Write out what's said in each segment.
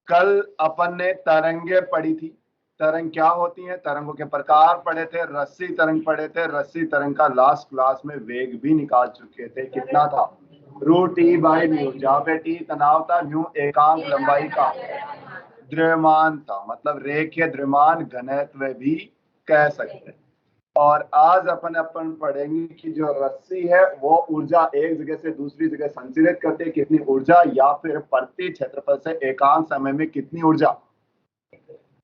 कल अपन ने तरंगे पढ़ी थी। तरंग क्या होती हैं, तरंगों के प्रकार पढ़े थे, रस्सी तरंग पढ़े थे। रस्सी तरंग का लास्ट क्लास में वेग भी निकाल चुके थे। कितना था, √T/μ, जहाँ पे टी तनाव था, म्यू एकांक लंबाई का द्रव्यमान था, मतलब रेखीय द्रव्यमान घनत्व भी कह सकते हैं। और आज अपन पढ़ेंगे कि जो रस्सी है वो ऊर्जा एक जगह से दूसरी जगह संचरित करती है, कितनी ऊर्जा, या फिर प्रति क्षेत्रफल से एकांक समय में कितनी ऊर्जा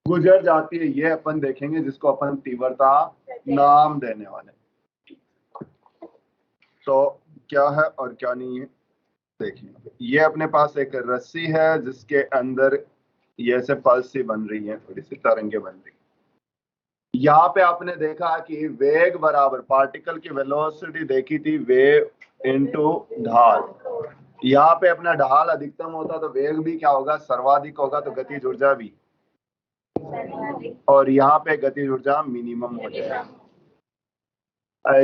गुजर जाती है, ये अपन देखेंगे, जिसको अपन तीव्रता नाम देने वाले। तो क्या है और क्या नहीं है देखिए। ये अपने पास एक रस्सी है जिसके अंदर ये से पल्स सी बन रही है, थोड़ी सी तरंगे बन रही है। यहाँ पे आपने देखा कि वेग बराबर पार्टिकल की वेलोसिटी देखी थी, वेव इनटू ढाल। यहाँ पे अपना ढाल अधिकतम होता तो वेग भी क्या होगा, सर्वाधिक होगा, तो गतिज ऊर्जा भी, और यहाँ पे गतिज ऊर्जा मिनिमम हो जाएगी।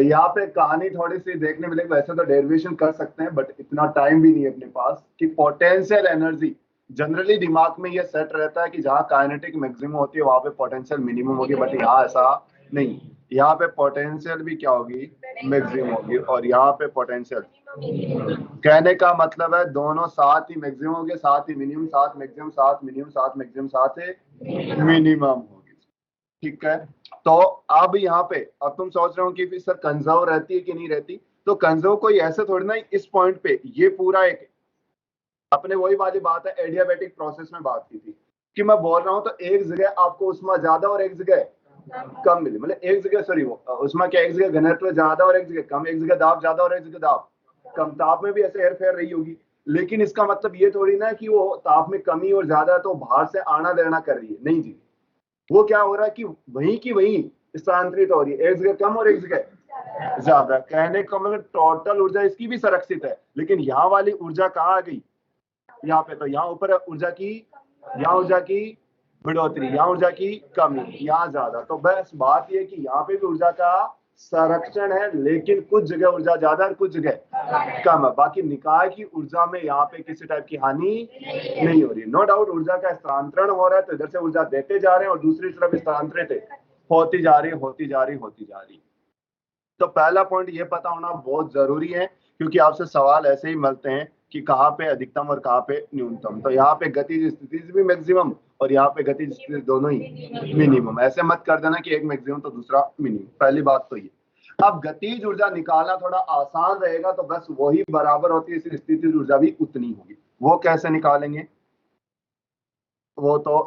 यहाँ पे कहानी थोड़ी सी देखने मिलेगी, वैसे तो डेरिवेशन कर सकते हैं बट इतना टाइम भी नहीं है अपने पास, कि पोटेंशियल एनर्जी जनरली दिमाग में ये सेट रहता है कि जहाँ काइनेटिक मैक्सिमम होती है वहां पे पोटेंशियल मिनिमम होगी, बट यहाँ ऐसा नहीं। यहाँ पे पोटेंशियल भी क्या होगी, मैक्सिमम होगी, और यहाँ पे पोटेंशियल, कहने का मतलब है दोनों साथ ही मैक्सिमम होंगे, साथ ही मिनिमम, साथ मैक्सिमम, साथ मिनिमम, साथ मैक्सिमम, साथ मिनिमम होगी। ठीक है। तो अब यहाँ पे अब तुम सोच रहे हो कि सर कंजर्व रहती है कि नहीं रहती, तो कंजर्व कोई ऐसे थोड़ी ना, इस पॉइंट पे ये पूरा एक, अपने वही वाली बात है एडियाबैटिक प्रोसेस में बात की थी कि मैं बोल रहा हूं तो एक जगह आपको उष्मा ज्यादा और एक जगह कम मिली, मतलब एक जगह सॉरी वो उष्मा क्या, एक जगह घनत्व ज्यादा और एक जगह कम, एक जगह दाब ज्यादा और एक जगह दाब कम। ताप में भी ऐसे हेर फेर रही होगी, लेकिन इसका मतलब ये थोड़ी ना कि वो ताप में कमी और ज्यादा है तो बाहर से आना देना कर रही है, नहीं जी। वो क्या हो रहा है कि वहीं की वहीं स्थानांतरित हो रही है, एक जगह कम और एक जगह ज्यादा। कहने का मतलब टोटल ऊर्जा इसकी भी संरक्षित है, लेकिन यहाँ वाली ऊर्जा कहाँ आ गई, यहाँ पे, तो यहाँ ऊपर ऊर्जा की, यहाँ ऊर्जा की बढ़ोतरी, यहाँ ऊर्जा की कमी, यहाँ ज्यादा। तो बस बात ये कि यहाँ पे भी ऊर्जा का संरक्षण है, लेकिन कुछ जगह ऊर्जा ज्यादा और कुछ जगह कम है। बाकी निकाय की ऊर्जा में यहाँ पे किसी टाइप की हानि नहीं हो रही। नो डाउट ऊर्जा का स्थानांतरण हो रहा है, तो इधर से ऊर्जा देते जा रहे हैं और दूसरी तरफ स्थानांतरित होती जा रही, होती जा रही, होती जा रही। तो पहला पॉइंट ये पता होना बहुत जरूरी है, क्योंकि आपसे सवाल ऐसे ही मिलते हैं कि कहाँ पे अधिकतम और कहाँ पे न्यूनतम। तो यहाँ पे गतिज स्थिति भी मैक्सिमम और यहाँ पे गतिज स्थिति दोनों ही मिनिमम। ऐसे मत कर देना कि एक मैक्सिमम तो दूसरा मिनिमम, पहली बात तो ये। अब गतिज ऊर्जा निकालना थोड़ा आसान रहेगा, तो बस वही बराबर होती है, इसलिए स्थितिज ऊर्जा भी उतनी होगी। वो कैसे निकालेंगे वो तो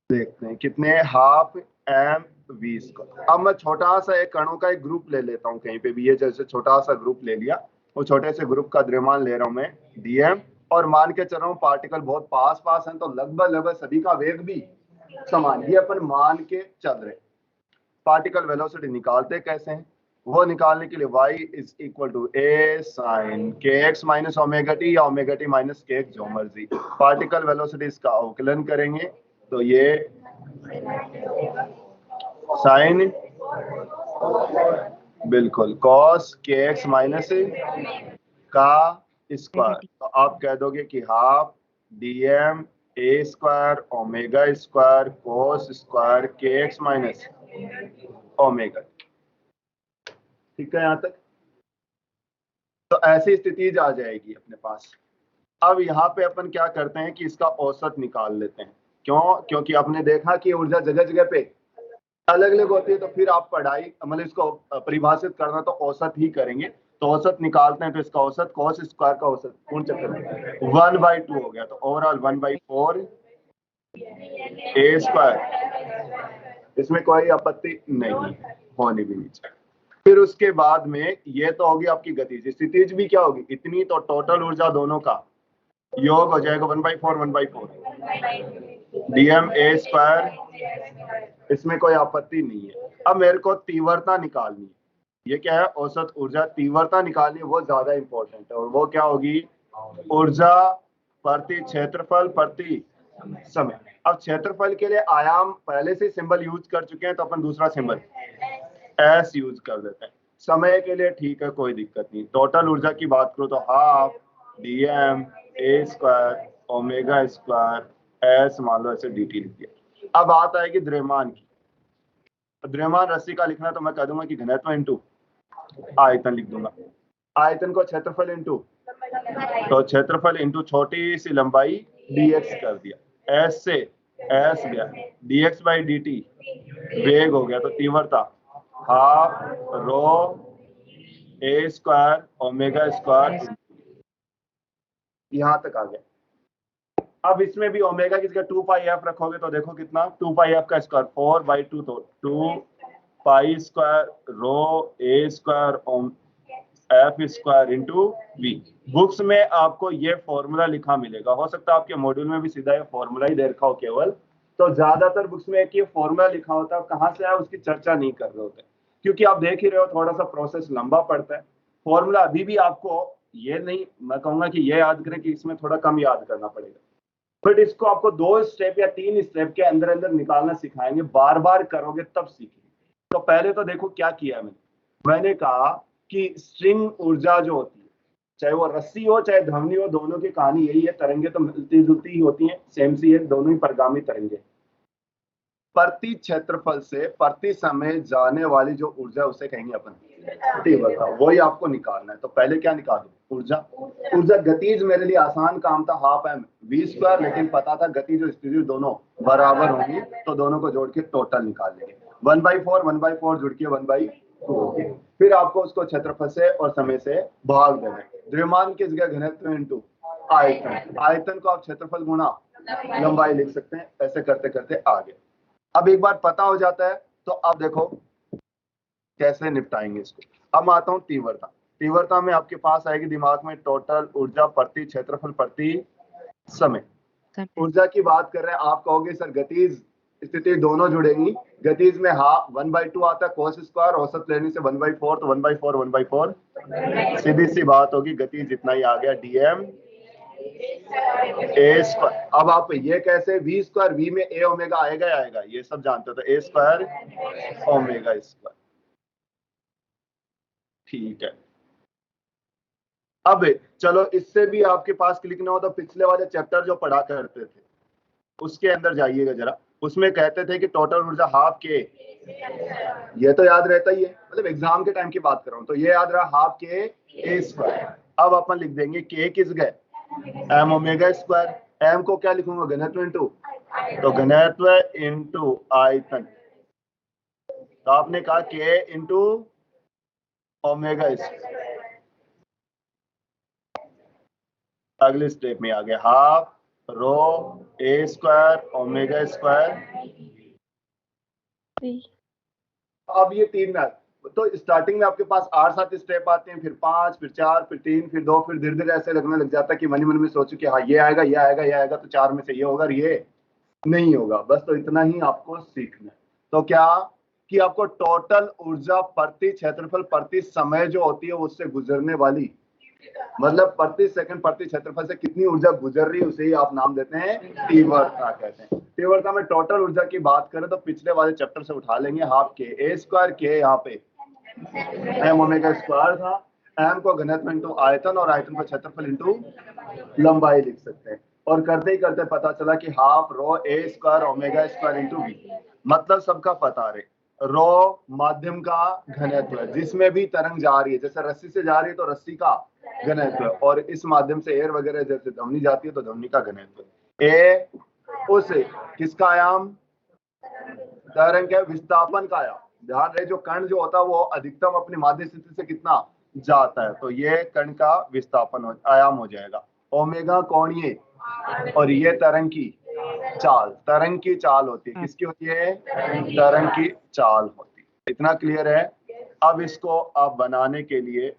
देखते हैं, कितने, हाफ mv²। अब मैं छोटा सा एक कणों का एक ग्रुप ले लेता हूँ कहीं पे भी, ये जैसे छोटा सा ग्रुप ले लिया, वो छोटे से ग्रुप का द्रव्यमान ले रहा हूँ मैं dm, और मान के चल रहा हूँ पार्टिकल बहुत पास पास हैं, तो लगभग लगभग सभी का वेग भी समान, ये अपन मान के चल रहे। पार्टिकल वेलोसिटी निकालते कैसे हैं, वो निकालने के लिए y is equal to a sin kx minus omega T या ओमेगा टी माइनस kx, जो मर्जी। पार्टिकल वेलोसिटी इसका अवकलन करेंगे तो ये साइन, बिल्कुल, cos kx माइनस का स्क्वायर, तो आप कह दोगे कि half dm a² omega square cos square kx minus omega. ठीक है यहाँ तक। तो ऐसी स्थिति आ जाएगी अपने पास। अब यहाँ पे अपन क्या करते हैं कि इसका औसत निकाल लेते हैं। क्यों, क्योंकि आपने देखा कि ऊर्जा जगह जगह पे अलग अलग होती है, तो फिर आप पढ़ाई मतलब इसको परिभाषित करना तो औसत ही करेंगे। तो औसत निकालते हैं, तो इसका औसत cos स्क्वायर का औसत पूर्ण चक्कर में 1/2 हो गया, तो ओवरऑल 1/4 a²। इसमें कोई आपत्ति नहीं होनी भी नहीं चाहिए। फिर उसके बाद में ये तो होगी आपकी गतिज, स्थितिज भी क्या होगी इतनी, तो टोटल ऊर्जा दोनों का योग हो जाएगा 1/4 dm a²। इसमें कोई आपत्ति नहीं है। अब मेरे को तीव्रता निकालनी है, ये क्या है, औसत ऊर्जा तीव्रता निकालनी है, वो ज्यादा इंपॉर्टेंट है। और वो क्या होगी, ऊर्जा प्रति क्षेत्रफल प्रति समय। अब क्षेत्रफल के लिए आयाम पहले से सिंबल यूज कर चुके हैं, तो अपन दूसरा सिंबल एस यूज कर देते हैं। समय के लिए ठीक है, कोई दिक्कत नहीं। टोटल ऊर्जा की बात करो तो half dm a² omega square S मान लो ऐसे dt लिख दिया। अब बात आएगी द्रव्यमान की। द्रव्यमान रस्सी का लिखना तो मैं कह दूंगा कि घनत्व इंटू आयतन लिख दूंगा। आयतन को क्षेत्रफल इंटू, तो क्षेत्रफल इंटू छोटी सी लंबाई dx कर दिया। s से s गया, dx बाई dt वेग हो गया, तो तीव्रता half rho A square omega square, यहां तक आ गया। अब इसमें भी ओमेगा की जगह 2 पाई एफ रखोगे तो देखो कितना, 2 पाई एफ का स्क्वायर 4/2, तो 2 pi square rho A square F square into V. Books में आपको ये फॉर्मूला लिखा मिलेगा, हो सकता है आपके मॉड्यूल में भी सीधा ये फॉर्मूला ही दे रखा हो केवल, तो ज्यादातर बुक्स में एक ये फॉर्मूला लिखा होता है, कहाँ से आया उसकी चर्चा नहीं कर रहे होते, क्योंकि आप देख ही रहे हो थोड़ा सा प्रोसेस लंबा पड़ता है। फॉर्मूला अभी भी आपको ये नहीं, मैं कहूंगा कि ये याद करें कि इसमें थोड़ा कम याद करना पड़ेगा, बट इसको आपको 2 स्टेप या 3 स्टेप के अंदर अंदर निकालना सिखाएंगे, बार बार करोगे तब सीखेंगे। तो पहले तो देखो क्या किया मैंने कहा कि स्ट्रिंग ऊर्जा जो होती है, चाहे वो रस्सी हो चाहे ध्वनि हो, दोनों की कहानी यही है, तरंगे तो मिलती जुलती ही होती हैं, सेम सी है, दोनों ही परगामी तरंगे। प्रति क्षेत्रफल से प्रति समय जाने वाली जो ऊर्जा उसे कहेंगे अपन तीव्रता, वही आपको निकालना है। तो पहले क्या निकालो, ऊर्जा। ऊर्जा गतिज मेरे लिए आसान काम था, हाफ एम वी स्क्वायर, लेकिन पता था गतिज और स्थितिज दोनों बराबर होंगी, तो दोनों को जोड़ के टोटल निकाल लेंगे। 1/4 जुड़ के 1/2, फिर आपको उसको क्षेत्रफल से और समय से भाग देना है। द्रव्यमान किस जगह घनत्व इंटू आयतन, आयतन को आप क्षेत्रफल गुणा लंबाई लिख सकते हैं, ऐसे करते करते आगे। अब एक बार पता हो जाता है तो अब देखो कैसे निपटाएंगे इसको। अब मैं आता हूं तीव्रता। तीव्रता में आपके पास आएगी दिमाग में टोटल ऊर्जा प्रति क्षेत्रफल प्रति समय। ऊर्जा की बात कर रहे हैं, आप कहोगे सर गतिज स्थिति दोनों जुड़ेंगी, गतिज में हाफ 1/2 आता है कोस स्क्वायर, औसत लेने से 1/4, तो 1/4 सीधी सी बात होगी, गतिज जितना ही आ गया dm ए स्क्वायर। अब आप ये कैसे, वी स्क्वायर, वी में ए ओमेगा आएगा ही आएगा, ये सब जानते हो, तो ए स्क्वायर ओमेगा स्क्वायर, ठीक है। अब चलो इससे भी आपके पास क्लिक ना हो तो पिछले वाले चैप्टर जो पढ़ा करते थे उसके अंदर जाइएगा जरा, उसमें कहते थे कि टोटल ऊर्जा हाफ के, ये तो याद रहता ही है, मतलब एग्जाम के टाइम की बात कर रहा हूं, तो ये याद रहा हाफ के ए स्क्वायर। अब अपन लिख देंगे के किस गए, एम ओमेगा स्क्वायर, एम को क्या लिखूंगा, घनत्व इंटू, तो घनत्व इंटू आयतन, तो आपने कहा के इंटू ओमेगा स्क्वायर। अगले स्टेप में आ गया half rho A square omega square. अब ये 3 में, तो स्टार्टिंग में आपके पास 8-7 स्टेप आते हैं, फिर 5, फिर 4, फिर 3, फिर 2, फिर धीरे धीरे ऐसे लगने लग जाता है कि मन में सोचो कि हाँ ये आएगा ये आएगा ये आएगा, तो 4 में से ये होगा, ये नहीं होगा, बस तो इतना ही आपको सीखना है। तो क्या कि आपको टोटल ऊर्जा प्रति क्षेत्रफल प्रति समय जो होती है उससे गुजरने वाली, मतलब प्रति सेकंड प्रति क्षेत्रफल से कितनी ऊर्जा गुजर रही है, उसे ही आप नाम देते हैं तीव्रता कहते हैं। तीव्रता में टोटल ऊर्जा की बात करें तो पिछले वाले चैप्टर से उठा लेंगे, हाफ के ए स्क्वायर, के यहाँ पे एम ओमेगा स्क्वायर था, एम को घनत्व इंटू आयतन और आयतन को क्षेत्रफल इंटू लंबाई लिख सकते हैं। और करते ही करते पता चला कि half rho A square omega square into V, मतलब सबका पता रहे, रो माध्यम का घनत्व है जिसमें भी तरंग जा रही है, जैसे रस्सी से जा रही है तो रस्सी का घनत्व, और इस माध्यम से एयर वगैरह जैसे ध्वनि जाती है तो ध्वनि का घनत्व। ए उस किसका आयाम, तरंग के विस्थापन का आयाम। ध्यान रहे जो कण जो होता है वो अधिकतम अपनी माध्य स्थिति से कितना जाता है, तो ये कण का विस्थापन आयाम हो जाएगा। ओमेगा कोणीय, और ये तरंग की चाल, तरंग की चाल होती है, किसकी होती है, तरंग की चाल होती है। इतना क्लियर है। अब इसको आप बनाने के लिए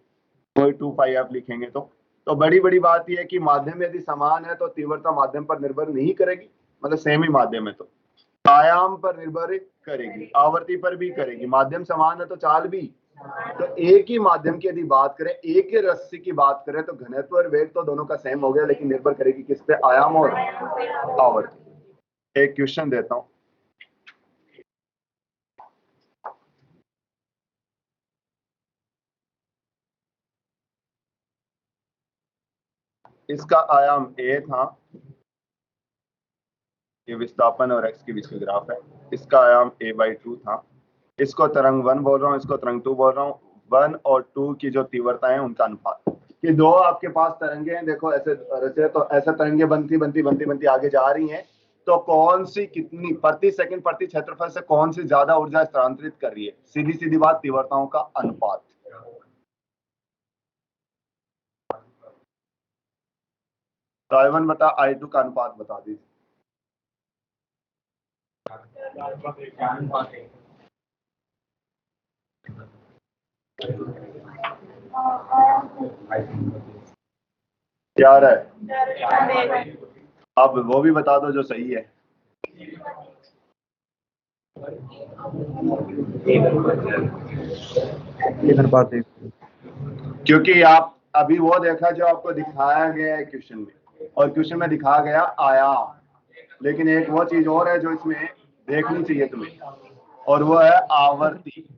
कोई 2 पाई आप लिखेंगे तो बड़ी बड़ी बात यह है कि माध्यम यदि समान है तो तीव्रता माध्यम पर निर्भर नहीं करेगी, मतलब सेम ही माध्यम है तो आयाम पर निर्भर करेगी, आवृत्ति पर भी करेगी। माध्यम समान है तो चाल भी, तो एक ही माध्यम की यदि बात करें, एक ही रस्सी की बात करें तो घनत्व और वेग तो दोनों का सेम हो गया, लेकिन निर्भर करेगी किस पे, आयाम और आवृत्ति। एक क्वेश्चन देता हूं, इसका आयाम a था, ये विस्थापन और x के बीच का ग्राफ है। इसका आयाम a/2 था। इसको तरंग 1 बोल रहा हूँ, इसको तरंग 2 बोल रहा हूँ। 1 और 2 की जो तीव्रता है उनका अनुपात। कि दो आपके पास तरंगे हैं, देखो ऐसे तो ऐसे तरंगे बनती आगे जा रही हैं, तो कौन सी कितनी प्रति सेकंड प्रति क्षेत्रफल से कौन सी ज्यादा ऊर्जा स्थानांतरित कर रही है? सीधी सीधी बात, तीव्रताओं का अनुपात। तो I1 बटा I2 का अनुपात बता दीजिए। क्या है? अब वो भी बता दो जो सही है। क्योंकि आप अभी वो देखा जो आपको दिखाया गया है क्वेश्चन में, और क्वेश्चन में दिखाया गया आयाम, लेकिन एक वो चीज और है जो इसमें देखनी चाहिए तुम्हें, और वो है आवर्ती।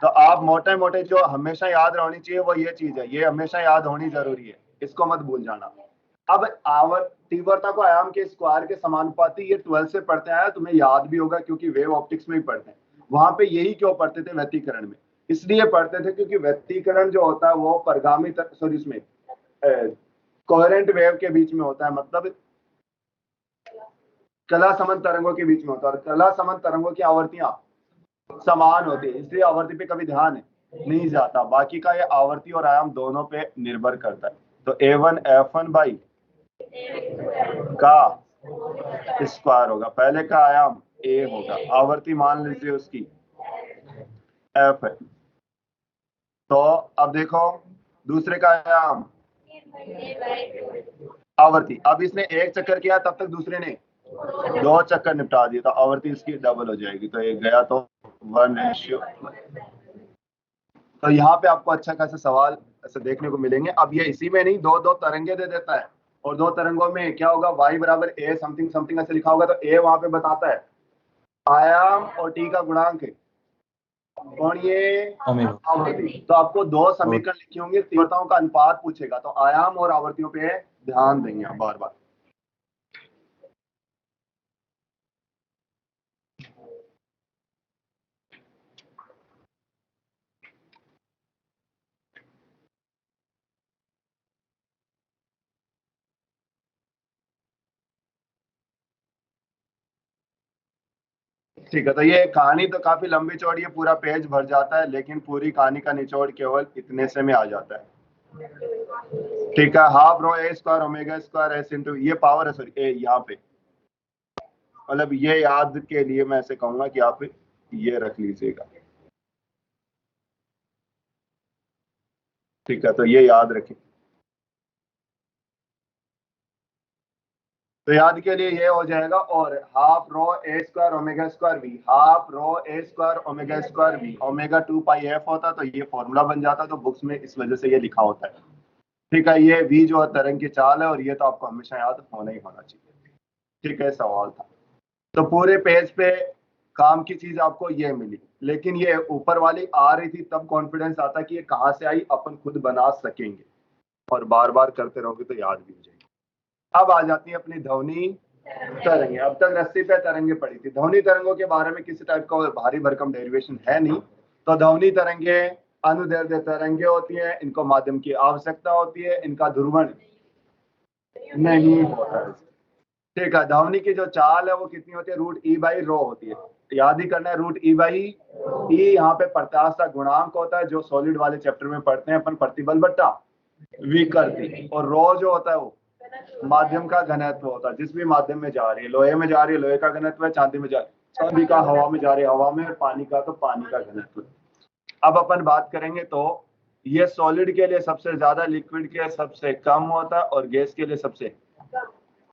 तो आप मोटे मोटे जो हमेशा याद रहनी चाहिए वो ये चीज है, ये हमेशा याद होनी जरूरी है, इसको मत भूल जाना। अब तीव्रता को आयाम के स्क्वायर के समानुपाती, ये 12 से पढ़ते आया, तुम्हें याद भी होगा क्योंकि वेव ऑप्टिक्स में ही पढ़ते हैं। वहां पे यही क्यों पढ़ते थे व्यतिकरण में? इसलिए पढ़ते थे क्योंकि व्यतिकरण जो होता है वो परगामी सॉरी इसमें कोहेरेंट वेव के बीच में होता है, मतलब कला समन तरंगों के बीच में होता है, और कला समन तरंगों की आवर्तियां समान होती है, इसलिए आवर्ती पे कभी ध्यान नहीं जाता। बाकी का ये आवर्ती और आयाम दोनों पे निर्भर करता है। तो A1 F1 बाई का स्क्वायर होगा, पहले का आयाम A होगा, आवर्ती मान लीजिए उसकी F है। तो अब देखो दूसरे का आयाम आवर्ती, अब इसने एक चक्कर किया तब तक दूसरे ने 2 चक्कर निपटा दिए, तो आवर्ती इसकी डबल हो जाएगी, तो एक गया तो 1:। तो यहाँ पे आपको अच्छा खासा सवाल ऐसे देखने को मिलेंगे। अब ये इसी में नहीं, दो तरंगे दे देता है, और 2 तरंगों में क्या होगा, y बराबर a समथिंग समथिंग ऐसे लिखा होगा, तो a वहां पे बताता है आयाम और t का गुणांक है, कौन ये आवर्ती। तो आपको 2 समीकरण लिखे होंगे, तीव्रताओं का अनुपात पूछेगा, तो आयाम और आवर्तियों पे ध्यान देंगे आप बार बार। ठीक है, तो ये कहानी तो काफी लंबी चौड़ी है, पूरा पेज भर जाता है, लेकिन पूरी कहानी का निचोड़ केवल इतने से में आ जाता है। ठीक है, half rho a square omega square S into, ये पावर है सॉरी ए यहाँ पे, मतलब ये याद के लिए मैं ऐसे कहूंगा कि आप ये रख लीजिएगा। ठीक है, तो ये याद रखें। तो याद के लिए ये हो जाएगा, और half rho A square omega square V, half rho A square omega square V, omega 2 pi f होता, तो ये फॉर्मूला बन जाता, तो बुक्स में इस वजह से ये लिखा होता है। ठीक है, ये v जो है तरंग की चाल है, और ये तो आपको हमेशा याद होना ही होना चाहिए। ठीक है, सवाल था। तो पूरे पेज पे काम की चीज आपको ये मिली, लेकिन ये ऊपर वाली आ रही थी तब कॉन्फिडेंस आता कि ये कहाँ से आई, अपन खुद बना सकेंगे, और बार बार करते रहोगे तो याद भी हो जाएगी। अब आ जाती है अपनी ध्वनि तरंगे। अब तक रस्सी पे तरंगे पड़ी थी, ध्वनि तरंगों के बारे में किसी टाइप का भारी भरकम डेरिवेशन है नहीं। तो ध्वनि तरंगे अनुदैर्ध्य तरंगे होती है, इनको माध्यम की आवश्यकता होती है, इनका ध्रुवण नहीं होता है। ठीक है, ध्वनि की जो चाल है वो कितनी होती है, √E/ρ होती है। याद ही करना है, √E/E यहाँ पे प्रत्यास्था गुणांक होता है, जो सॉलिड वाले चैप्टर में पढ़ते हैं अपन, प्रतिबल बट्टा विकृति, और रो जो होता है वो माध्यम का घनत्व होता है, जिस भी माध्यम में जा रही है, लोहे में जा रही है लोहे का घनत्व है, चांदी में जा रही है चांदी का, हवा में जा रही है हवा में, और पानी का तो पानी का घनत्व। अब अपन बात करेंगे तो ये सॉलिड के लिए सबसे ज्यादा, लिक्विड के सबसे कम होता है, और गैस के लिए सबसे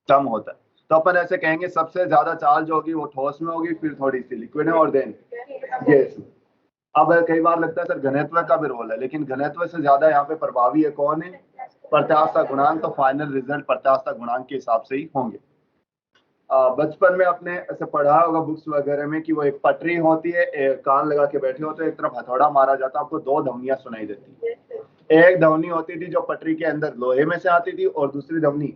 कम होता है। तो अपन ऐसे कहेंगे सबसे ज्यादा चाल जो होगी वो ठोस में होगी, फिर थोड़ी सी लिक्विड में, और देन गैस में। अब कई बार लगता है सर घनत्व का भी रोल है, लेकिन घनत्व से ज्यादा यहाँ पे प्रभावी है कौन है, प्रत्यास्था गुणांक। तो फाइनल रिजल्ट प्रत्यास्था गुणांक के हिसाब से ही होंगे। बचपन में आपने ऐसे पढ़ा होगा बुक्स वगैरह में कि वो एक पटरी होती है, कान लगा के बैठे होते हैं, एक तरफ हथौड़ा मारा जाता है, आपको 2 ध्वनियां सुनाई देती है। एक ध्वनि होती थी जो पटरी के अंदर लोहे में से आती थी, और दूसरी ध्वनि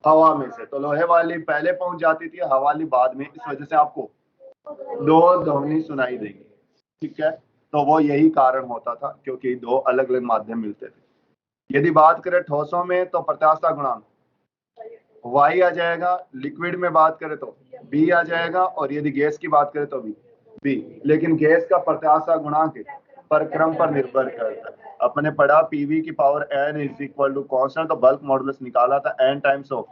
हवा में से, तो लोहे वाली पहले पहुंच जाती थी, हवा वाली बाद में, इस वजह से आपको दो ध्वनि सुनाई देगी। ठीक है, तो वो यही कारण होता था, क्योंकि दो अलग अलग माध्यम मिलते थे। यदि बात करें ठोसों में तो प्रत्यास्थता गुणांक y आ जाएगा, लिक्विड में बात करें तो b आ जाएगा, और यदि गैस की बात करें तो b। लेकिन गैस का प्रत्यास्थता गुणांक परक्रम पर निर्भर करता है। अपने पढ़ा पीवी की power n is equal to constant, तो बल्क मॉडुलस निकाला था n टाइम्स ऑफ।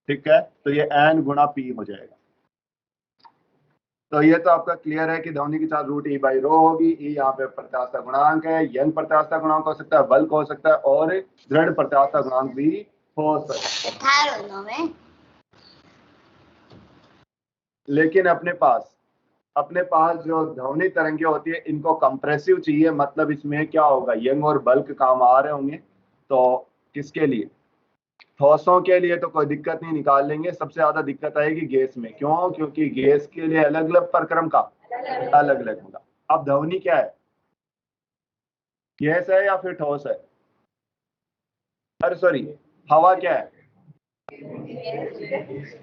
ठीक है, तो ये n गुणा p हो जाएगा। तो ये तो आपका क्लियर है कि ध्वनि की चाल रूट ई बाई रो होगी। ई यहाँ पे प्रत्यास्थता गुणांक है, यंग प्रत्यास्थता गुणांक हो सकता है, बल्क हो सकता है, और दृढ़ प्रत्यास्थता गुणांक भी हो सकता है। लेकिन अपने पास जो ध्वनि तरंगे होती है, इनको कंप्रेसिव चाहिए, मतलब इसमें क्या होगा, यंग और बल्क काम आ रहे होंगे। तो किसके लिए, ठोसों के लिए तो कोई दिक्कत नहीं, निकाल लेंगे। सबसे ज्यादा दिक्कत आएगी गैस में, क्यों, क्योंकि गैस के लिए अलग अलग प्रक्रम का अलग अलग होगा। अब ध्वनि क्या है, गैस है या फिर ठोस है, अरे सॉरी, हवा क्या है,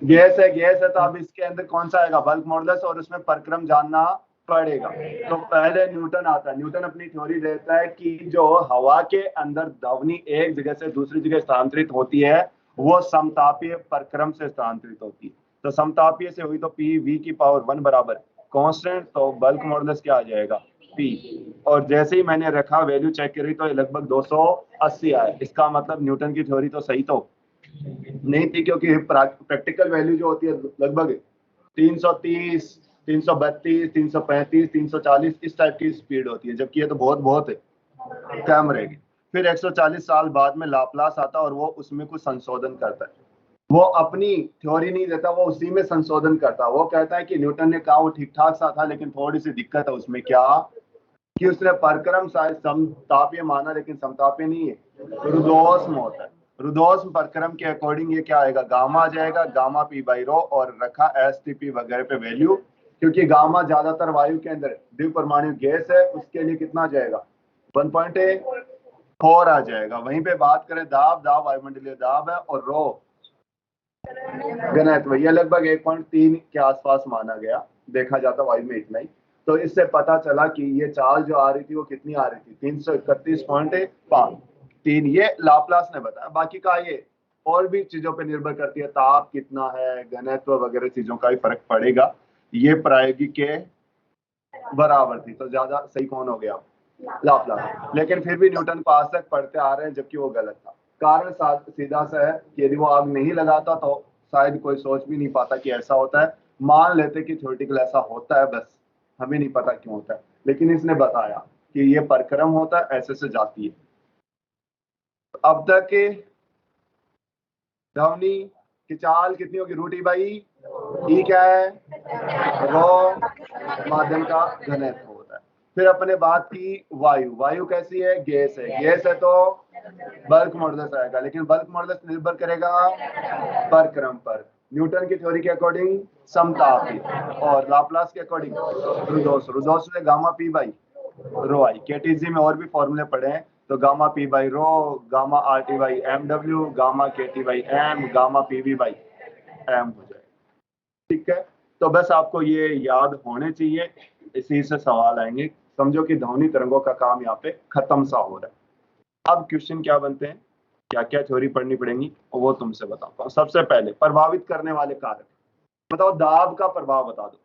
गैस है, तो अब इसके अंदर कौन सा आएगा, बल्क मॉडुलस, और उसमें प्रक्रम जानना पड़ेगा। तो पहले न्यूटन आता है, न्यूटन अपनी थ्योरी देता है कि जो हवा के अंदर ध्वनि एक जगह से दूसरी जगह स्थानांतरित होती है, वो समतापीय प्रक्रम से स्थानांतरित होती है। तो समतापीय से हुई तो पी वी की पावर 1 बराबर कांस्टेंट, तो बल्क मॉडुलस क्या आ जाएगा, पी। और जैसे ही मैंने रखा, वैल्यू चेक करी, तो ये लगभग 280 आया। इसका मतलब न्यूटन की थ्योरी तो सही तो नहीं थी, क्योंकि प्रैक्टिकल वैल्यू जो होती है लगभग 330, 332, 335, 340 इस टाइप की स्पीड होती है, जबकि ये तो बहुत कम रहेगी। फिर 140 साल बाद में लाप्लास आता है, और वो उसमें कुछ संशोधन करता है। वो अपनी थ्योरी नहीं देता, वो उसी में संशोधन करता है। वो कहता है कि न्यूटन ने कहा वो ठीक ठाक सा था, लेकिन थोड़ी सी दिक्कत है उसमें, क्या कि उसने परक्रम शायद समतापीय माना, लेकिन समतापीय नहीं है, रुदोष्म होता है। रुदोष्म परक्रम के अकॉर्डिंग ये क्या आएगा, गामा आ जाएगा, गामा पी बाई रो, और रखा एसटीपी वगैरह पे वैल्यू, क्योंकि गामा ज्यादातर वायु के अंदर द्विपरमाणु गैस है, उसके लिए कितना जाएगा, 1.4 आ जाएगा। वहीं पे बात करें दाब वायुमंडलीय दाब है, और रो घनत्व, ये लगभग 1.3 के आसपास माना गया, देखा जाता वायु में इतना ही। तो इससे पता चला कि ये चाल जो आ रही थी वो कितनी आ रही थी, 331.5 ये लाप्लास ने बताया। बाकी का ये और भी चीजों पे निर्भर करती है, ताप कितना है, घनत्व वगैरह चीजों का भी फर्क पड़ेगा। ये प्रायोगिक के बराबर थी, तो ज्यादा सही कौन हो गया, लाप्लास। लेकिन फिर भी न्यूटन को आज तक पढ़ते आ रहे हैं, जबकि वो गलत था। कारण सीधा सा है कि यदि वो आग नहीं लगाता तो शायद कोई सोच भी नहीं पाता कि ऐसा होता है। मान लेते कि थ्योरेटिकल ऐसा होता है, बस हमें नहीं पता क्यों होता है, लेकिन इसने बताया कि ये परक्रम होता है, ऐसे से जाती है। अब तक के ध्वनि की चाल कितनी होगी, रूट ई बाई ई क्या है, रो माध्यम का घनत्व होता है। फिर अपने बात की वायु कैसी है, गैस है तो बल्क मॉडुलस आएगा, लेकिन बल्क मॉडुलस निर्भर करेगा परक्रम पर। न्यूटन की थ्योरी के अकॉर्डिंग समतापी, और लाप्लास के अकॉर्डिंग रुदोष ने गामा पी बाई रो आई। केटीजी में और भी फॉर्मूले पढ़े हैं, तो gamma P by rho, gamma R T by M W, gamma K T by M, gamma P V by M हो जाएगा। ठीक है, तो बस आपको ये याद होने चाहिए, इसी से सवाल आएंगे। समझो कि ध्वनि तरंगों का काम यहाँ पे खत्म सा हो रहा है। अब क्वेश्चन क्या बनते हैं, क्या क्या थ्योरी पढ़नी पड़ेगी, वो तुमसे बताता हूँ। सबसे पहले प्रभावित करने वाले कारक बताओ, दाब का प्रभाव बता दो।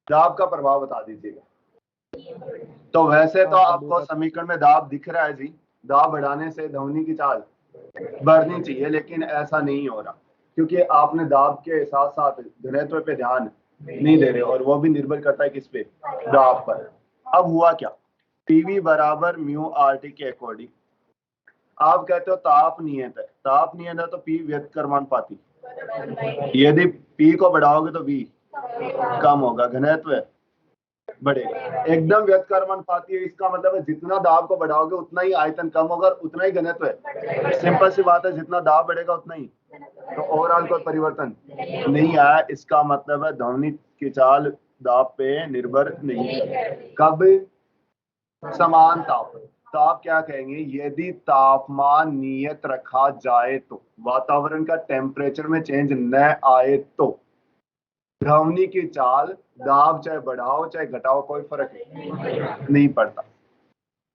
दाब का प्रभाव बता दीजिएगा। तो वैसे तो आपको समीकरण में दाब दिख रहा है जी, दाब बढ़ाने से ध्वनि की चाल बढ़नी चाहिए, लेकिन ऐसा नहीं हो रहा, क्योंकि आपने दाब के साथ साथ घनत्व पे ध्यान नहीं दे रहे, और वो भी निर्भर करता है किस पे, दाब पर। अब हुआ क्या, पीवी बराबर म्यू आर टी के अकॉर्डिंग आप कहते हो ताप नियत है, ताप नियत है तो पी व्यतक्रमानुपाती, यदि पी को बढ़ाओगे तो वी कम होगा, घनत्व बढ़ेगा। एकदम व्यतक्रमानुपाती है, इसका मतलब है जितना दाब को बढ़ाओगे उतना ही आयतन कम होगा, उतना ही घनत्व है। सिंपल सी बात है, जितना दाब बढ़ेगा उतना ही, तो ओवरऑल कोई परिवर्तन नहीं आया। इसका मतलब है ध्वनि की चाल दाब पे निर्भर नहीं करते। कब? समान ताप। ताप क्या कहेंगे? यदि तापमान नियत रखा जाए तो, वातावरण का टेम्परेचर में चेंज न आए तो ध्वनि की चाल, दाब चाहे बढ़ाओ चाहे घटाओ कोई फर्क नहीं पड़ता।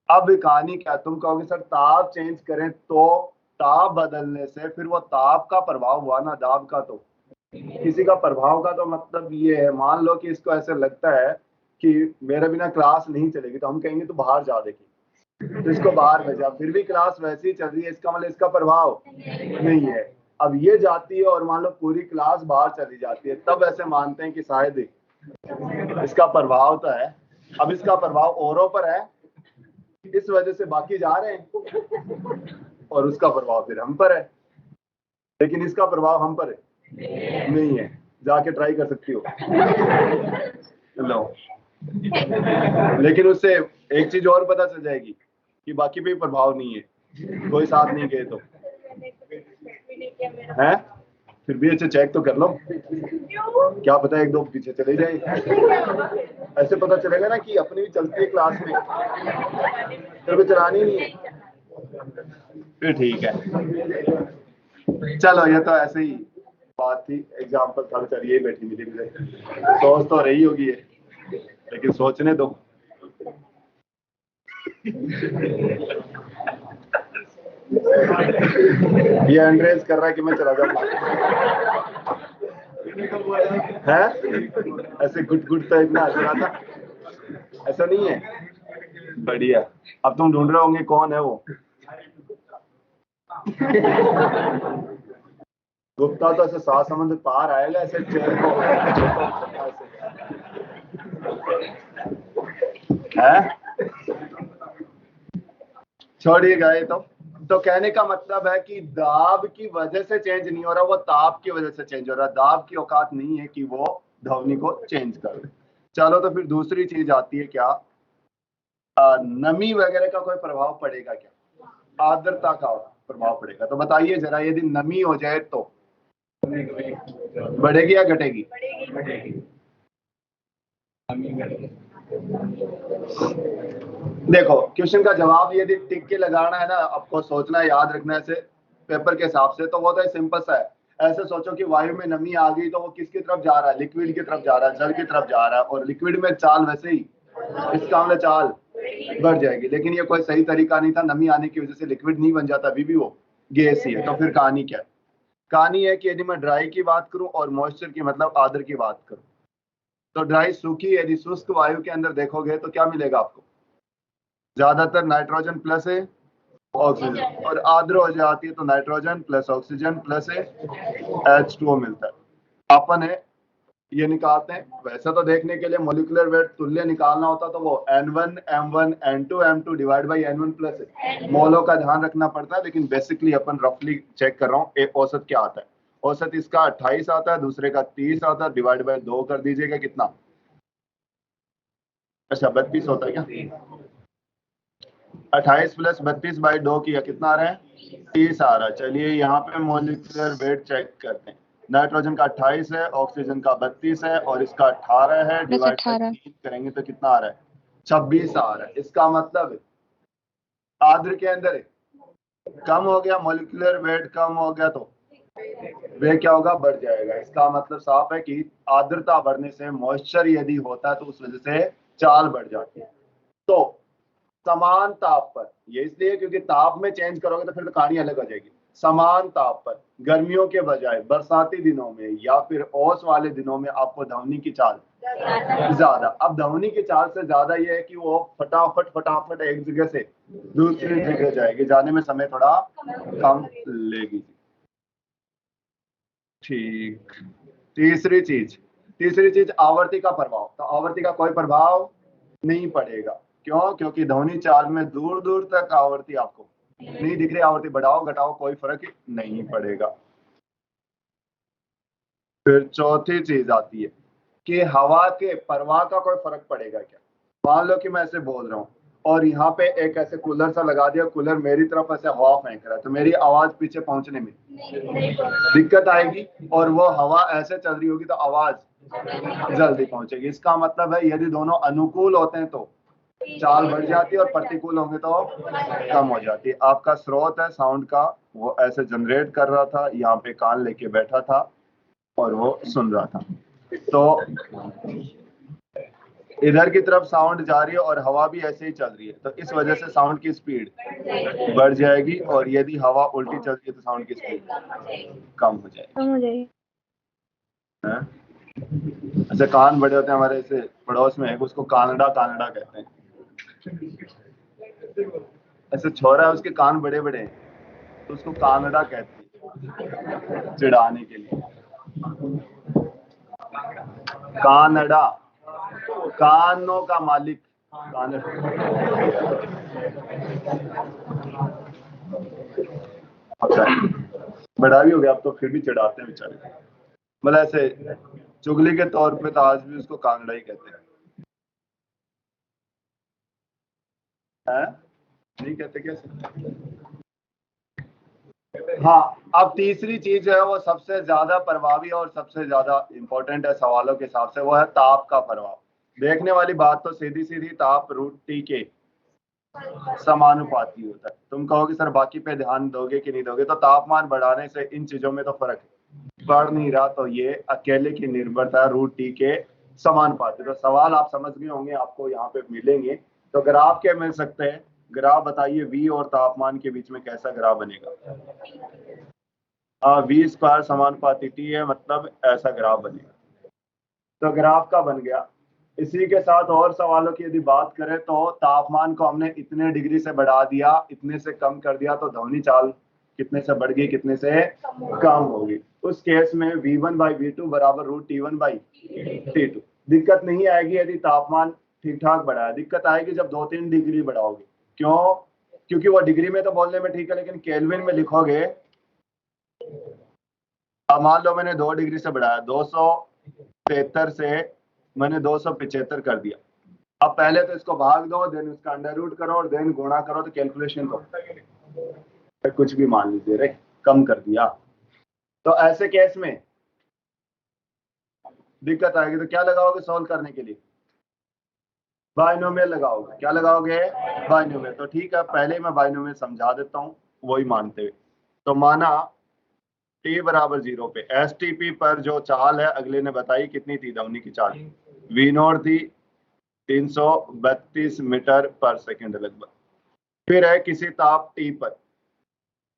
अब कहानी क्या, तुम कहोगे सर ताप चेंज करें तो ताप बदलने से फिर वो ताप का प्रभाव हुआ ना, दाब का तो किसी का प्रभाव का तो मतलब ये है, मान लो कि इसको ऐसे लगता है कि मेरे बिना क्लास नहीं चलेगी तो हम कहेंगे तो बाहर जा देखिए, तो इसको बाहर भेजा, फिर भी क्लास वैसे ही चल रही है, इसका मतलब इसका प्रभाव नहीं है। अब ये जाती है और मान लो पूरी क्लास बाहर चली जाती है, तब ऐसे मानते हैं कि शायद इसका प्रभाव तो है। अब इसका प्रभाव औरों पर है, इस वजह से बाकी जा रहे हैं और उसका प्रभाव फिर हम पर है, लेकिन इसका प्रभाव हम पर है नहीं है। जाके ट्राई कर सकती हो लो, लेकिन उससे एक चीज और पता चल जाएगी कि बाकी पे प्रभाव नहीं है, कोई साथ नहीं गए तो है, फिर भी अच्छा चेक तो कर लो, क्या पता एक दो पीछे चले जाए, ऐसे पता चलेगा ना कि अपनी भी चलती है क्लास में, फिर भी चलानी नहीं है, फिर ठीक है। चलो ये तो ऐसे ही बात थी, एग्जाम्पल था, चलिए बैठी मिली मुझे, सोच तो रही होगी ये, लेकिन सोचने दो। ये एंड्रेस कर रहा है कि मैं चला जाऊंगा है, ऐसे गुट गुट तो इतना हंस रहा था, ऐसा नहीं है। बढ़िया, अब तुम ढूंढ रहे होंगे कौन है वो। गुप्ता तो ऐसे 7 समुद्र पार आएगा, ऐसे चेयर को है, छोड़िएगा ये तो कहने का मतलब है कि दाब की वजह से चेंज नहीं हो रहा, वो ताप की वजह से चेंज हो रहा है। दाब की औकात नहीं है कि वो ध्वनि को चेंज कर दे। चलो तो फिर दूसरी चीज आती है क्या, नमी वगैरह का कोई प्रभाव पड़ेगा क्या, आर्द्रता का प्रभाव पड़ेगा? तो बताइए जरा, यदि नमी हो जाए तो बढ़ेगी या घटेगी? देखो क्वेश्चन का जवाब यदि टिक के लगाना है ना, आपको सोचना है, याद रखना है ऐसे पेपर के हिसाब से, तो वो तो सिंपल सा है। ऐसे सोचो कि वायु में नमी आ गई तो वो किसकी तरफ जा रहा है? लिक्विड की तरफ जा रहा है, जल की तरफ जा रहा है, और लिक्विड में चाल वैसे ही, इसका मतलब चाल बढ़ जाएगी। लेकिन ये कोई सही तरीका नहीं था, नमी आने की वजह से लिक्विड नहीं बन जाता, अभी भी वो गैस ही है। तो फिर कहानी क्या है? कहानी है कि यदि मैं ड्राई की बात करूं और मॉइस्चर की मतलब आर्द्र की बात करूं, तो ड्राई सूखी, यदि शुष्क वायु के अंदर देखोगे तो क्या मिलेगा आपको? ज्यादातर नाइट्रोजन प्लस है ऑक्सीजन, और आर्द्र हो जाती है तो nitrogen plus oxygen plus H2O मिलता है। अपन है ये निकालते हैं, वैसे तो देखने के लिए मोलिकुलर वेट तुल्य निकालना होता तो वो N1 M1 N2 M2 divide by N1 plus मोलों का ध्यान रखना पड़ता है, लेकिन बेसिकली अपन रफली चेक कर रहा हूँ, एक औसत क्या आता है। औसत इसका 28 आता है, दूसरे का 30 आता है, डिवाइड बाई 2 कर दीजिएगा, कितना? अच्छा 32 होता है क्या? 28 प्लस 32 बाई 2 किया, कितना आ रहा है? 30 आ रहा है। चलिए यहाँ पे मोलिकुलर वेट चेक करते हैं। नाइट्रोजन का 28 है, ऑक्सीजन का 32 है, और इसका 18 है, डिवाइड बाई 3 करेंगे तो कितना आ रहा है? 26 आ रहा है। इसका मतलब आर्द्र के अंदर कम हो गया, मोलिकुलर वेट कम हो गया तो वे क्या होगा? बढ़ जाएगा। इसका मतलब साफ है कि आर्द्रता बढ़ने से, मॉइस्चर यदि होता है तो उस वजह से चाल बढ़ जाती है। तो समान ताप पर, ये इसलिए क्योंकि ताप में चेंज करोगे तो फिर तो कहानी अलग हो जाएगी। समान ताप पर गर्मियों के बजाय बरसाती दिनों में या फिर ओस वाले दिनों में आपको ध्वनि की चाल ज्यादा, अब ध्वनि की चाल से ज्यादा ये है कि वो फटाफट एक जगह से दूसरी जगह जाएगी, जाने में समय थोड़ा कम लेगी। ठीक। तीसरी चीज आवर्ती का प्रभाव। तो आवर्ती का कोई प्रभाव नहीं पड़ेगा। क्यों? क्योंकि ध्वनि चाल में दूर दूर तक आवर्ती आपको नहीं दिख रही, आवर्ती बढ़ाओ घटाओ कोई फर्क नहीं पड़ेगा। फिर चौथी चीज आती है कि हवा के प्रवाह का कोई फर्क पड़ेगा क्या? मान लो कि मैं ऐसे बोल रहा हूँ और यहाँ पे एक ऐसे कूलर सा लगा दिया, कूलर मेरी तरफ ऐसे हवा फेंक रहा है, तो मेरी आवाज पीछे पहुंचने में दिक्कत आएगी, और वो हवा ऐसे चल रही होगी तो आवाज जल्दी पहुंचेगी। इसका मतलब है यदि दोनों अनुकूल होते हैं तो चाल बढ़ जाती है और प्रतिकूल होंगे तो कम हो जाती है। आपका स्रोत है साउंड का, वो ऐसे जनरेट कर रहा था, यहाँ पे कान लेके बैठा था और वो सुन रहा था। तो इधर की तरफ साउंड जा रही है और हवा भी ऐसे ही चल रही है, तो इस वजह से साउंड की स्पीड बढ़ जाएगी, और यदि हवा उल्टी चल रही है तो साउंड की स्पीड कम हो जाएगी। ऐसे कान बड़े होते हैं हमारे, ऐसे पड़ोस में है, उसको कानडा कानडा कहते हैं। ऐसे छोरा है, उसके कान बड़े बड़े हैं तो उसको कानडा कहते हैं चिढ़ाने के लिए। कानडा, कानों का मालिक, कानडा। बड़ा भी हो गया अब तो फिर भी चिढ़ाते हैं बेचारे, मतलब ऐसे चुगली के तौर पे तो आज भी उसको कानडा ही कहते हैं। नहीं कहते कैसे? हाँ, अब तीसरी चीज है वो सबसे ज्यादा प्रभावी और सबसे ज्यादा इंपॉर्टेंट है सवालों के हिसाब से, वो है ताप का प्रभाव। देखने वाली बात तो सीधी सीधी, ताप रूट टी के समानुपाती होता है। तुम कहोगे सर बाकी पे ध्यान दोगे कि नहीं दोगे, तो तापमान बढ़ाने से इन चीजों में तो फर्क बढ़ नहीं रहा, तो ये अकेले की निर्भरता रूट टी के समानुपाती। तो सवाल आप समझ गए होंगे, आपको यहाँ पे मिलेंगे। तो ग्राफ क्या मिल सकते हैं? ग्राफ बताइए, v और तापमान के बीच में कैसा ग्राफ बनेगा? वी स्क्वायर समानुपाती टी है, मतलब ऐसा ग्राफ बनेगा। तो ग्राफ का बन गया। इसी के साथ और सवालों की यदि बात करें तो तापमान को हमने इतने डिग्री से बढ़ा दिया, इतने से कम कर दिया, तो ध्वनि चाल कितने से बढ़ गई, कितने से कम होगी? उस केस में v1/v2 बराबर रूट t1/t2। दिक्कत नहीं आएगी यदि तापमान ठीक ठाक बढ़ा है, दिक्कत आएगी जब 2-3 डिग्री बढ़ाओगे। क्यों? क्योंकि वो डिग्री में तो बोलने में ठीक है, लेकिन केल्विन में लिखोगे। अब मान लो मैंने 2 डिग्री से बढ़ाया, 273 से मैंने 275 कर दिया। अब पहले तो इसको भाग दो, देन उसका अंडर रूट करो और देन गुणा करो, तो कैलकुलेशन तो कुछ भी मान लीजिए रे, कम कर दिया। तो ऐसे केस में दिक्कत आएगी, तो क्या लगाओगे सॉल्व करने के लिए? बाइनोमियल लगाओगे। क्या लगाओगे? बाइनोमियल। तो ठीक है, पहले मैं बाइनोमियल समझा देता हूँ वही मानते हुए। तो माना t बराबर 0 पे STP पर जो चाल है अगले ने बताई कितनी थी, ध्वनि की चाल V0 थी 332 मीटर पर सेकंड लगभग। फिर है किसी ताप T पर,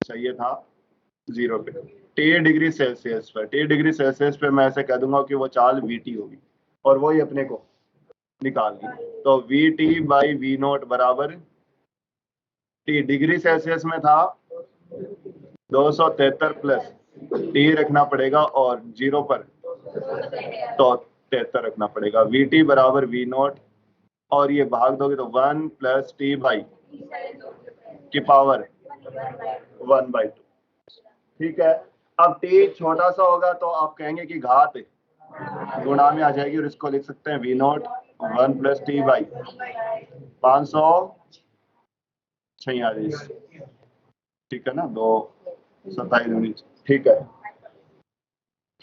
चाहिए था 0 पे, T डिग्री सेल्सियस पर, T डिग्री सेल्सियस पे मैं ऐसे कह दूंगा कि वो चाल VT होगी, और वही अपने को निकाल दी। तो VT/V0 बराबर T डिग्री सेल्सियस में था 273 प्लस T रखना पड़ेगा, और 0 पर तो 73 रखना पड़ेगा। VT बराबर V0, और ये भाग दोगे तो 1 प्लस T बाई की पावर 1/2। ठीक है, अब T छोटा सा होगा तो आप कहेंगे कि घात गुणा में आ जाएगी, और इसको लिख सकते हैं V0 1 प्लस T बाई 546। ठीक है ना, 227। ठीक है,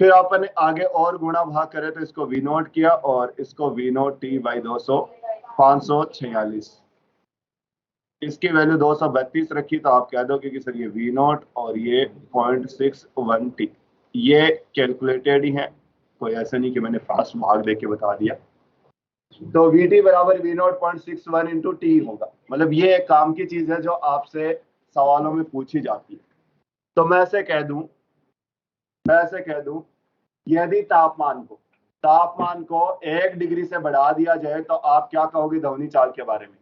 फिर अपन आगे और गुणा भाग करे तो इसको V0 किया और इसको V0 T बाई 546। इसकी वैल्यू 232 रखी, तो आप कह दोगे कि सर ये V0 और ये 0.61 T, ये कैलकुलेटेड ही है, कोई ऐसा नहीं कि मैंने फास्ट भाग दे के बता दिया। तो VT बराबर V0 0.61 इंटू T होगा। मतलब ये एक काम की चीज है जो आपसे सवालों में पूछी जाती है। तो मैं ऐसे कह दूं यदि तापमान को 1 डिग्री से बढ़ा दिया जाए तो आप क्या कहोगे ध्वनि चाल के बारे में?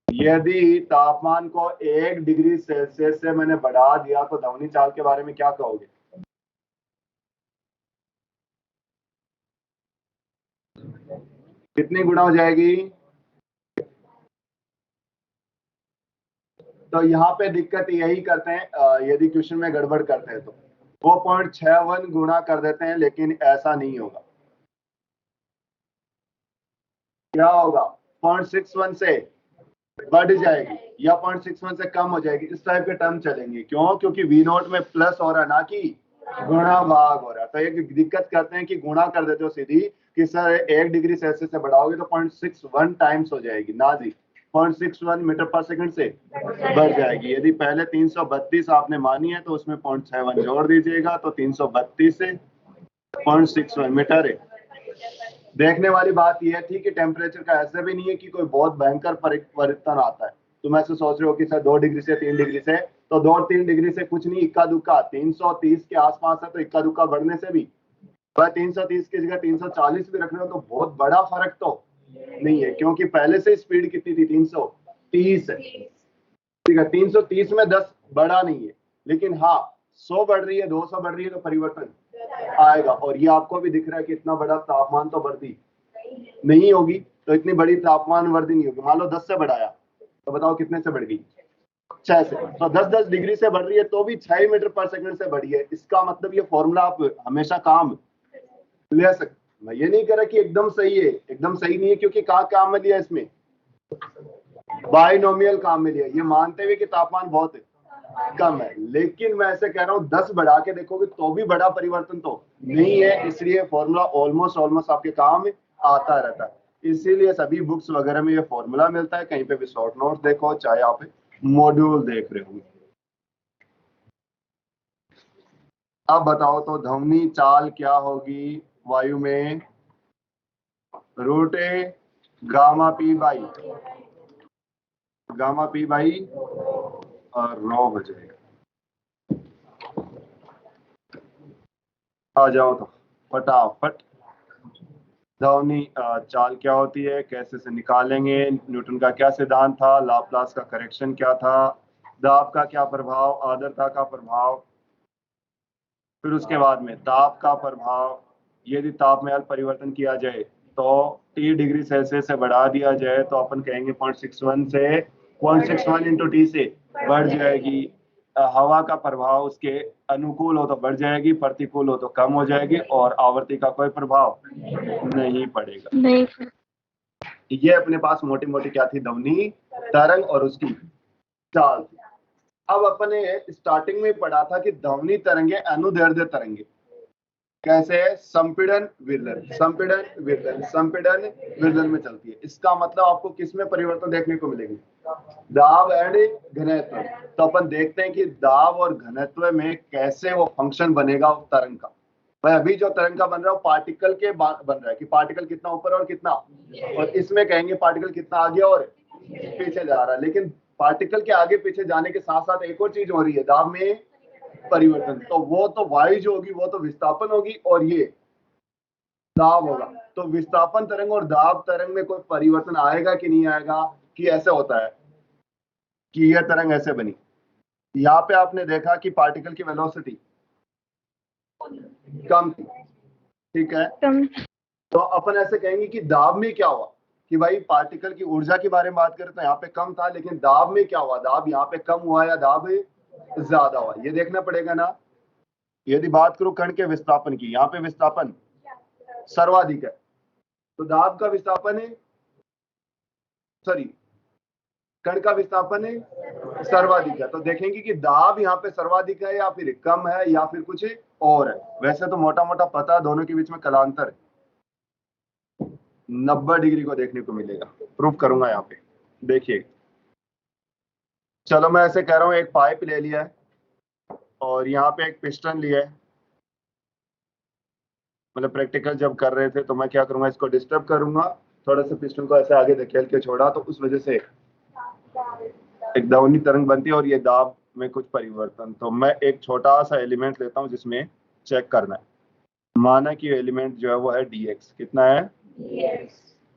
यदि तापमान को 1 डिग्री सेल्सियस से मैंने बढ़ा दिया तो ध्वनि चाल के बारे में क्या कहोगे? कितनी गुना हो जाएगी? तो यहाँ पे दिक्कत यही करते हैं, यदि क्वेश्चन में गड़बड़ करते हैं तो वो 0.61 गुणा कर देते हैं, लेकिन ऐसा नहीं होगा। क्या होगा? 0.61 से बढ़ जाएगी या 0.61 से कम हो जाएगी, इस टाइप के टर्म चलेंगे। क्यों? क्योंकि वी नोट में प्लस हो रहा है ना कि गुणा भाग हो रहा है। तो एक दिक्कत करते हैं कि गुणा कर देते हो सीधी कि सर 1 डिग्री सेल्सियस से बढ़ाओगे तो 0.61 टाइम्स हो जाएगी, ना जी 0.61 मीटर पर सेकंड से बढ़ जाएगी। यदि पहले 332 आपने मानी है तो उसमें 0.7 जोड़ दीजिएगा, तो 332 से 0.61 मीटर है। देखने वाली बात यह थी कि टेम्परेचर का ऐसा भी नहीं है कि कोई बहुत भयंकर परिवर्तन आता है। तुम ऐसे सोच रहे हो कि सर 2 डिग्री से 3 डिग्री से, तो 2-3 डिग्री से कुछ नहीं, इक्का दुक्का 330 के आसपास है, तो इक्का दुक्का बढ़ने से भी वह 330 की जगह 340 भी रख रहे हो तो बहुत बड़ा फर्क तो नहीं है, क्योंकि पहले से स्पीड कितनी थी? 330 है। ठीक है, 330 में 10 बड़ा नहीं है, लेकिन हाँ 100 बढ़ रही है, 200 बढ़ रही है तो परिवर्तन आएगा। और ये आपको भी दिख रहा है कि इतना बड़ा तापमान तो वृद्धि नहीं होगी, तो इतनी बड़ी तापमान वृद्धि नहीं होगी। मान लो 10 से बढ़ाया तो बताओ कितने से बढ़ गई? 6 से। तो 10-10 डिग्री से बढ़ रही है तो भी 6 मीटर पर सेकंड से बढ़ी है। इसका मतलब ये फॉर्मूला आप हमेशा काम ले सकते। मैं ये नहीं कह रहा कि एकदम सही है, एकदम सही नहीं है, क्योंकि कहाँ काम में लिया? इसमें बाइनोमियल काम में लिया, ये मानते हुए कि तापमान बहुत कम है। लेकिन मैं ऐसे कह रहा हूँ 10 बढ़ा के देखोगे तो भी बड़ा परिवर्तन तो नहीं है, इसलिए फॉर्मूला ऑलमोस्ट आपके काम में आता रहता है। इसीलिए सभी बुक्स वगैरह में ये फॉर्मूला मिलता है, कहीं पे भी शॉर्ट नोट्स देखो, चाहे आप मॉड्यूल देख रहे हो। अब बताओ तो ध्वनि चाल क्या होगी वायु में? Root A gamma P by और रो हो जाएगा। आ जाओ तो फटाफट, ध्वनि चाल क्या होती है, कैसे से निकालेंगे, न्यूटन का क्या सिद्धांत था, लाप्लास का करेक्शन क्या था, दाब का क्या प्रभाव, आर्द्रता का प्रभाव, फिर उसके बाद में ताप का प्रभाव। यदि ताप में परिवर्तन किया जाए तो 30 डिग्री सेल्सियस से बढ़ा दिया जाए तो अपन कहेंगे 0.61 से 0.61 इंटू टी से बढ़ जाएगी। हवा का प्रभाव उसके अनुकूल हो तो बढ़ जाएगी, प्रतिकूल हो तो कम हो जाएगी, और आवर्ती का कोई प्रभाव नहीं पड़ेगा। नहीं। ये अपने पास मोटी मोटी क्या थी? ध्वनि तरंग और उसकी चाल थी। अब अपने स्टार्टिंग में पढ़ा था कि ध्वनि तरंगे अनुदैर्ध्य तरंगे कैसे है? संपीड़न विरलन, संपीड़न विरलन, संपीड़न विरलन में चलती है। इसका मतलब आपको किस में परिवर्तन देखने को मिलेगी? दाब एंड घनत्व। तो अपन देखते हैं कि दाब और घनत्व में कैसे वो फंक्शन बनेगा उस तरंग का। भाई अभी जो तरंग का बन रहा है वो पार्टिकल के बन रहा है कि पार्टिकल कितना ऊपर और कितना, और इसमें कहेंगे पार्टिकल कितना आगे और पीछे जा रहा है। लेकिन पार्टिकल के आगे पीछे जाने के साथ साथ एक और चीज हो रही है, दाब में परिवर्तन। तो वो तो वायु जो होगी वो तो विस्थापन होगी और ये दाब होगा। तो विस्थापन तरंग और दाब तरंग में कोई परिवर्तन आएगा कि नहीं आएगा? कि ऐसे होता है कि यह तरंग ऐसे बनी, यहाँ पे आपने देखा कि पार्टिकल की वेलोसिटी कम थी, ठीक है, तो अपन ऐसे कहेंगे कि दाब में क्या हुआ कि भाई पार्टिकल की ऊर्जा के बारे में बात करें तो यहाँ पे कम था, लेकिन दाब में क्या हुआ? दाब यहाँ पे कम हुआ या दाब ज्यादा हुआ, ये देखना पड़ेगा ना। यदि बात करूं कण के विस्थापन की, यहाँ पे विस्थापन सर्वाधिक है, तो दाब का विस्थापन है, सॉरी कण का विस्थापन है सर्वाधिक है। तो देखेंगे कि दाब यहाँ पे सर्वाधिक है या फिर कम है या फिर कुछ और है। वैसे तो मोटा मोटा पता है दोनों के बीच में कलांतर 90 डिग्री को देखने को मिलेगा। प्रूफ करूंगा यहाँ पे, देखिए। चलो मैं ऐसे कह रहा हूँ, एक पाइप ले लिया है और यहाँ पे एक पिस्टन लिया है। मतलब प्रैक्टिकल जब कर रहे थे तो मैं क्या करूंगा, इसको डिस्टर्ब करूंगा, थोड़ा सा पिस्टन को ऐसे आगे धकेल के छोड़ा, तो उस वजह से एक ध्वनि तरंग बनती है और ये दाब में कुछ परिवर्तन। तो मैं एक छोटा सा एलिमेंट लेता हूं जिसमें चेक करना है। माना कि एलिमेंट जो है वो है dx, कितना है?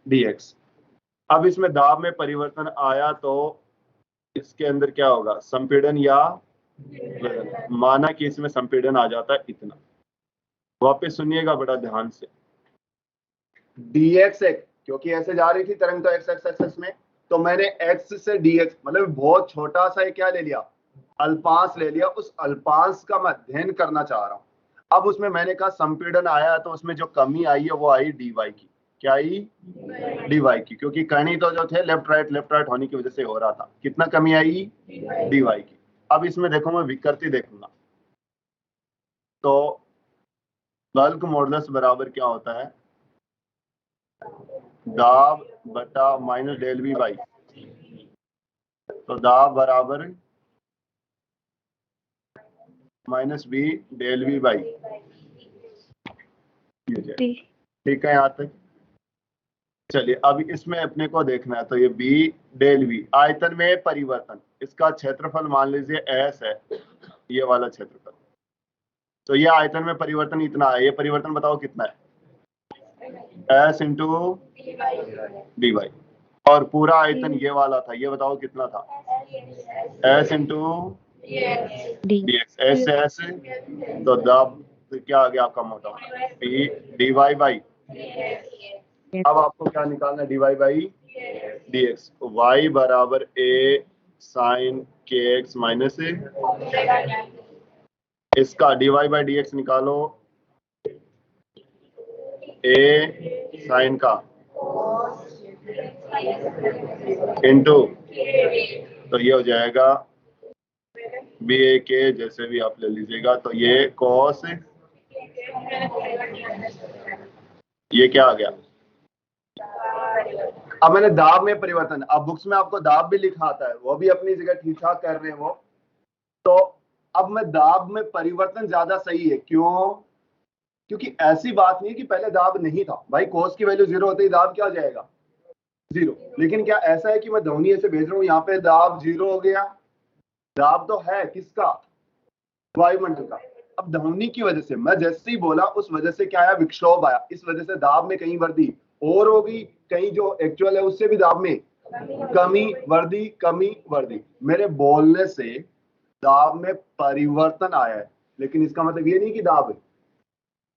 dx। अब इसमें दाब में परिवर्तन आया तो इसके अंदर क्या होगा? संपीड़न या विलयन। माना कि इसमें संपीड़न आ जाता है इतना। वापस सुनिएगा बड़ा ध्यान से। dx एक, क्योंकि ऐसे जा रही थी तरंग तो x एक्सिस में, तो मैंने x से dx मतलब बहुत छोटा सा क्या ले लिया? अल्पांश ले लिया। उस अल्पांश का मैं अध्ययन करना चाह रहा हूं। अब उसमें मैंने कहा संपीड़न आया तो उसमें जो कमी आई है वो आई dy की। क्या आई, डी वाई की, क्योंकि कणी तो जो थे लेफ्ट राइट होने की वजह से हो रहा था। कितना कमी आई, डी वाई की। अब इसमें देखो मैं विकृति देखूंगा, तो बल्क मॉडुलस बराबर क्या होता है, दाब बटा माइनस डेल वी बाई, तो दाब बराबर minus B del V by, ठीक है यहाँ तक। चलिए अब इसमें अपने को देखना है, तो ये बी डेल वी, आयतन में परिवर्तन, इसका क्षेत्रफल मान लीजिए एस है, ये वाला क्षेत्रफल, तो ये आयतन में परिवर्तन इतना है, ये परिवर्तन बताओ कितना है, एस इंटू डी वाई, और पूरा आयतन ये वाला था, ये बताओ कितना था, S into D x, S से एस, तो दाब क्या आ गया आपका मोटा, बी डी वाई बाई, अब आपको क्या निकालना है, D Y by D X, Y बराबर A sine K X minus A, इसका D Y by D X निकालो, ए साइन का इंटू, तो ये हो जाएगा बी ए के, जैसे भी आप ले लीजिएगा, तो ये कॉस, ये क्या आ गया, अब मैंने दाब में परिवर्तन, अब बुक्स में आपको दाब भी लिखा आता है, वो भी अपनी जगह ठीक ठाक कर रहे हैं वो, तो अब मैं दाब में परिवर्तन ज्यादा सही है, क्यों, क्योंकि ऐसी बात नहीं है कि पहले दाब नहीं था भाई, कोस की वैल्यू 0 होते ही दाब क्या हो जाएगा, 0, लेकिन क्या ऐसा है कि मैं ध्वनि ऐसे भेज रहा हूँ, यहाँ पे दाब 0 हो गया, दाब तो है किसका, वायुमंडल का। अब ध्वनि की वजह से मैं जैसे ही बोला उस वजह से क्या आया, विक्षोभ आया, इस वजह से दाब में कहीं वृद्धि और होगी, कहीं जो एक्चुअल है उससे भी दाब में कमी वृद्धि, मेरे बोलने से दाब में परिवर्तन आया है, लेकिन इसका मतलब ये नहीं कि दाब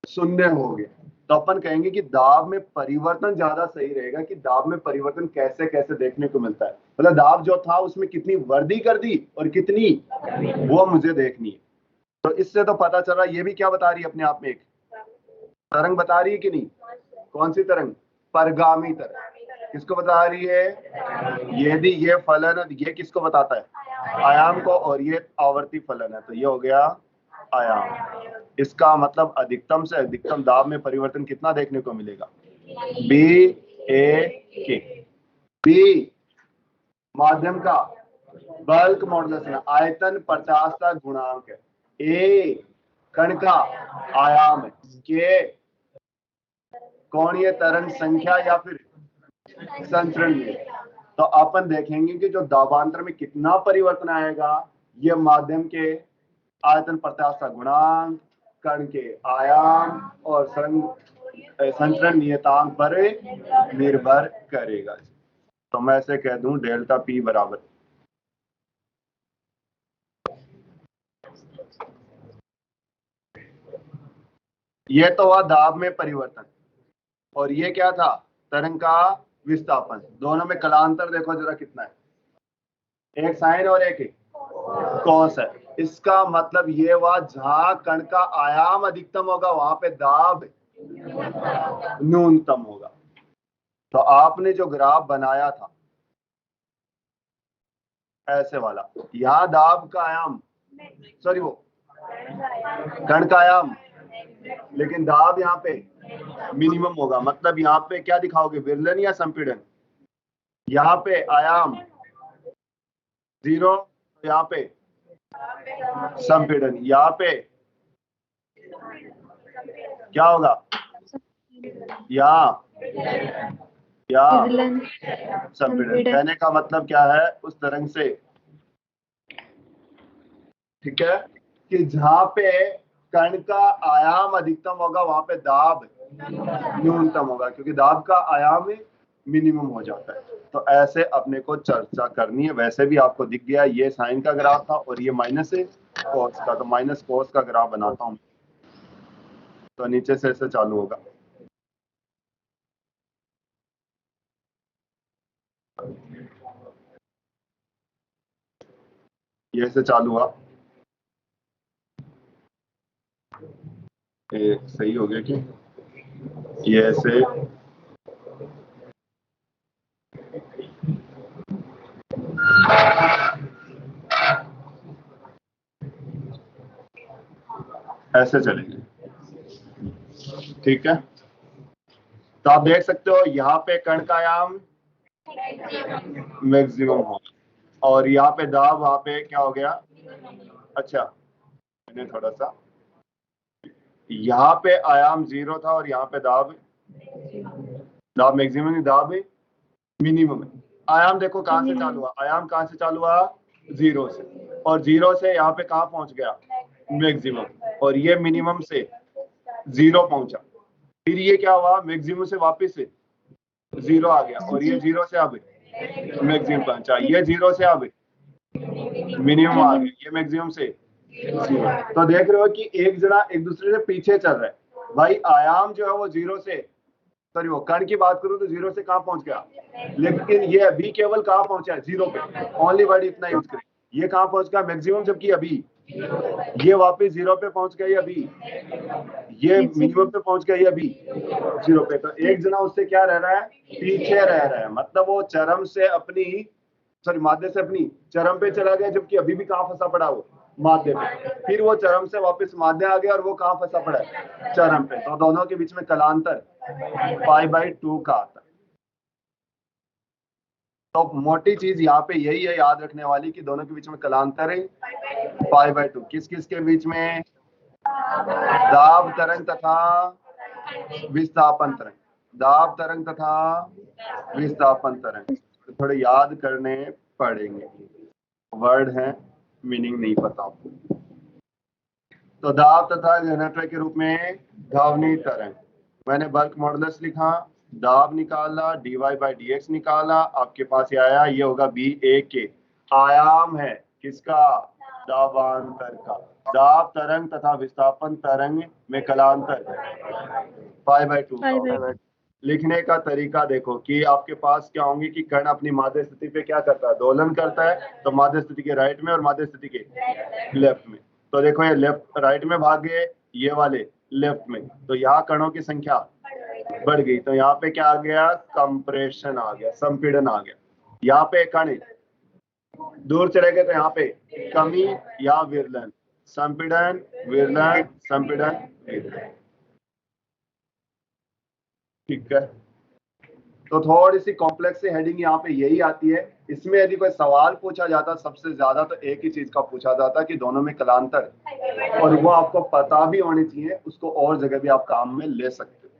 शून्य हो गया, तो अपन कहेंगे कि दाब में परिवर्तन ज्यादा सही रहेगा, कि दाब में परिवर्तन कैसे कैसे देखने को मिलता है, मतलब दाब जो था उसमें कितनी वृद्धि कर दी और कितनी, वो मुझे देखनी है। तो इससे तो पता चल रहा है, ये भी क्या बता रही है अपने आप में, एक तरंग बता रही है कि नहीं, कौन सी तरंग, परगामी तरंग, किसको बता रही है, यदि ये फलन, ये किसको बताता है, आयाम को, और ये आवर्ती फलन है, तो ये हो गया आयाम। इसका मतलब अधिकतम से अधिकतम दाब में परिवर्तन कितना देखने को मिलेगा, बी ए के, बी माध्यम का बल्क मॉडुलस है, आयतन 50 का गुणांक है, ए कण का आयाम है, के कोणीय तरंग संख्या या फिर संचरण में, तो अपन देखेंगे कि जो दाबांतर में कितना परिवर्तन आएगा, ये माध्यम के आयतन 50 का गुणांक, कण के आयाम और संचरण नियतांक पर निर्भर करेगा। तो मैं ऐसे कह दूं डेल्टा पी बराबर, ये तो हुआ दाब में परिवर्तन, और ये क्या था, तरंग का विस्थापन, दोनों में कलांतर देखो जरा कितना है, एक साइन और एक कॉस है, इसका मतलब ये हुआ जहां कण का आयाम अधिकतम होगा वहां पे दाब न्यूनतम होगा। तो आपने जो ग्राफ बनाया था ऐसे वाला, यहाँ दाब का आयाम, सॉरी वो कण का आयाम, लेकिन दाब यहाँ पे मिनिमम होगा, मतलब यहाँ पे क्या दिखाओगे, विरलन या संपीड़न, यहाँ पे आयाम 0, तो यहाँ पे संपीड़न, यहाँ पे क्या होगा, यहाँ या संपीड़न, कहने का मतलब क्या है उस तरंग से, ठीक है, कि जहां पे कण का आयाम अधिकतम होगा वहां पे दाब न्यूनतम होगा, क्योंकि दाब का आयाम मिनिमम हो जाता है। तो ऐसे अपने को चर्चा करनी है। वैसे भी आपको दिख गया, ये साइन का ग्राफ था और ये माइनस है कॉस का, तो माइनस कॉस का ग्राफ बनाता हूं, तो नीचे से ऐसे चालू होगा। ये ऐसे चालू हुआ, सही हो गया कि ये ऐसे ऐसे चलेंगे, ठीक है। तो आप देख सकते हो यहाँ पे कण का आयाम मैक्सिमम हो, और यहाँ पे दाब वहां पे क्या हो गया, अच्छा मैंने थोड़ा सा, यहाँ पे आयाम 0 था और यहाँ पे दाब मैक्सिमम नहीं, दाब मिनिमम है। आयाम देखो कहाँ से चालू हुआ, आयाम कहाँ से चालू हुआ, 0 से, और 0 से यहाँ पे कहाँ पहुंच गया, मैक्सिमम, और ये मिनिमम से 0 पहुंचा, फिर ये क्या हुआ, मैक्सिमम से वापस 0 आ गया, और ये 0 से अब मैक्सिमम पहुंचा, ये 0 से अब मिनिमम आ गया, ये मैक्सिमम से 0। तो देख रहे हो कि एक जना एक दूसरे से पीछे चल रहा है भाई। आयाम जो है वो 0 से, सॉरी वो कण की बात करूं तो 0 से कहां पहुंच गया, लेकिन ये अभी केवल कहां पहुंचा है, 0 पे। ओनली वर्ड इतना यूज करें, ये कहां पहुंच गया मैक्सिमम, जबकि अभी ये वापस 0 पे पहुंच गई, अभी ये मिनिमम पे पहुंच गई, अभी 0 पे। तो एक जना उससे क्या रह रहा है, पीछे रह रहा है, मतलब वो चरम से अपनी, सॉरी माध्य से अपनी चरम पे चला गया, जबकि अभी भी कहां फंसा पड़ा वो, माध्य पे। फिर वो चरम से वापस माध्य आ गया और वो कहां फंसा पड़ा है, चरम पे। तो दोनों के बीच में कलांतर π/2 का आता है। तो मोटी चीज यहाँ पे यही है याद रखने वाली कि दोनों के बीच में कलांतर है π/2। किस किस के बीच में, दाब तरंग तथा विस्थापन तरंग, दाब तरंग तथा विस्थापन तरंग। तो थोड़े याद करने पड़ेंगे, वर्ड है मीनिंग नहीं पता आपको। तो दाब तथा घनत्व के रूप में धावनी तरंग, मैंने बल्क मॉडुलस लिखा, दाब निकाला, dy/dx निकाला, आपके पास ये आया, ये होगा BA के। आयाम है किसका, दाबांतर का। दाब तरंग तथा विस्थापन तरंग में कलांतर π/2। लिखने का तरीका देखो कि आपके पास क्या होंगे कि कण अपनी माध्य स्थिति पे क्या करता है, दोलन करता है। तो माध्य स्थिति के राइट में और माध्य स्थिति के लेफ्ट में। तो देखो ये लेफ्ट राइट में भाग गए, ये वाले लेफ्ट में, तो यहाँ कणों की संख्या बढ़ गई। तो यहाँ पे क्या आ गया, कंप्रेशन आ गया, संपीड़न आ गया। यहाँ पे कण दूर चले गए तो यहाँ पे कमी या विरलन, संपीड़न विरलन, संपीड़न विरलन, ठीक है। तो थोड़ी सी कॉम्प्लेक्स सी हेडिंग यहाँ पे यही आती है। इसमें यदि कोई सवाल पूछा जाता सबसे ज्यादा तो एक ही चीज का पूछा जाता कि दोनों में कलांतर, और वो आपको पता भी होनी चाहिए, उसको और जगह भी आप काम में ले सकते हो।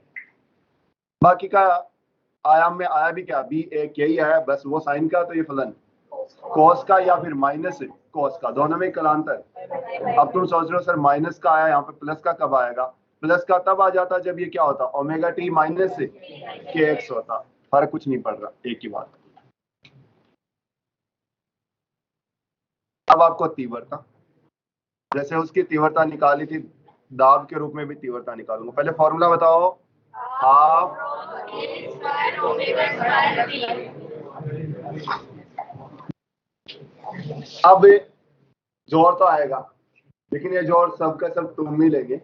बाकी का आयाम में आया भी क्या, BA यही आया, बस वो साइन का, तो ये फलन कॉस का या फिर माइनस कॉस का, दोनों में कलांतर। अब तुम सोच रहे हो सर माइनस का आया, यहाँ पे प्लस का कब आएगा, प्लस का तब आ जाता जब ये क्या होता, ओमेगा टी माइनस kx होता। फर्क कुछ नहीं पड़ रहा, एक ही बात। अब आपको तीव्रता, जैसे उसकी तीव्रता निकाली थी, दाब के रूप में भी तीव्रता निकालूंगा। पहले फॉर्मूला बताओ, हाफ अब जोर तो आएगा, लेकिन ये जोर सबका सब तुम ही लेंगे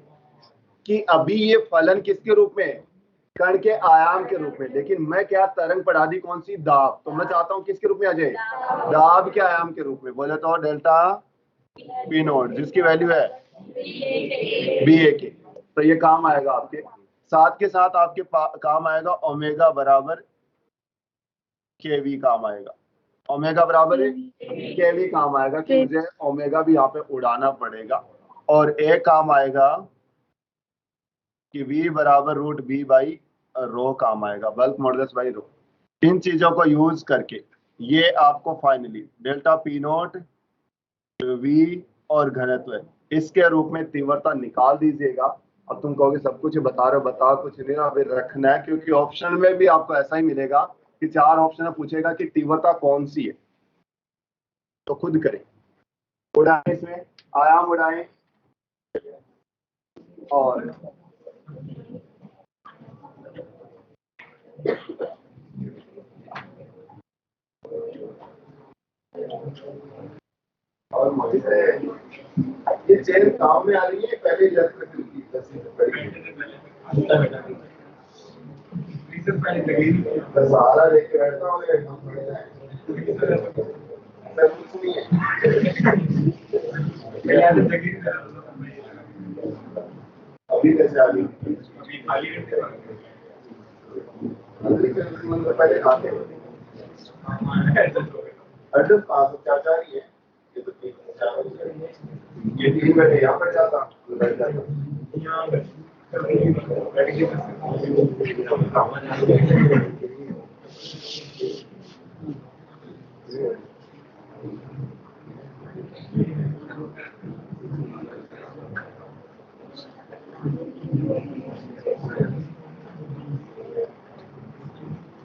कि अभी ये फलन किसके रूप में, कण के आयाम के रूप में। लेकिन मैं क्या तरंग पढ़ा दी कौन सी, दाब, तो मैं चाहता हूं किसके रूप में आ जाए, दाब के आयाम के रूप में। बोले तो डेल्टा पी नोट, जिसकी वैल्यू है BA के। तो ये काम आएगा आपके साथ के साथ, आपके काम आएगा ओमेगा बराबर KV काम आएगा, ओमेगा बराबर KV काम आएगा कि मुझे ओमेगा भी यहाँ पे उड़ाना पड़ेगा। और A काम आएगा कि V बराबर √B/ρ काम आएगा, बल्क मॉडुलस बाई रो। इन चीजों को यूज करके ये आपको finally delta P note V और घनत्व इसके रूप में तीव्रता निकाल दीजिएगा। अब तुम कहोगे सब कुछ बता रहे हो, बता कुछ नहीं रहा, फिर रखना है, क्योंकि ऑप्शन में भी आपको ऐसा ही मिलेगा कि 4 ऑप्शन पूछेगा कि तीव्रता कौन सी है। तो खुद करें, उड़ाएं, इसमें आयाम उड़ाएं और ये चेन काम में आ रही है, पहले सहारा लेके बैठता हूँ, कुछ नहीं है। अभी कैसे आ रही पहले खाते एड्रेस कहाँ से क्या चाह रही है ये तो ये 3 घंटे यहाँ पर जाता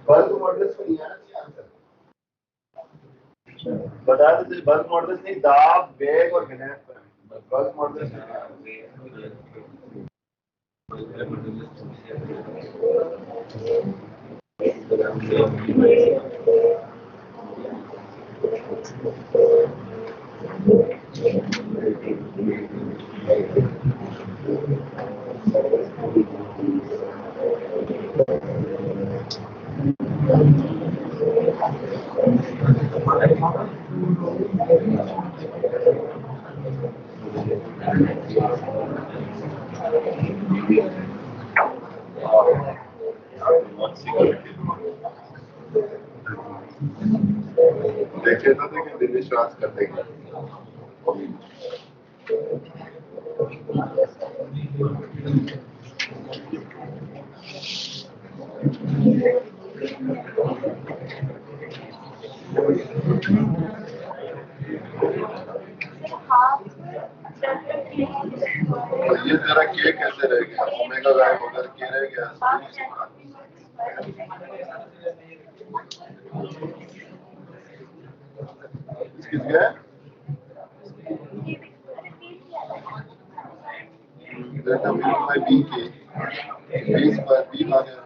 बल्क मॉडल्स नहीं है ना आंसर बता दो बल्क मॉडल्स नहीं दाब वेग और गैस पर बल्क मॉडल्स देखे तो देखे दिन विश्वास कर देंगे तो ये तेरा के कैसे रह गया ओमेगा गायब होकर के रह गया किस गया डेल्टा बी बाय बी के बेस पर बी आ गया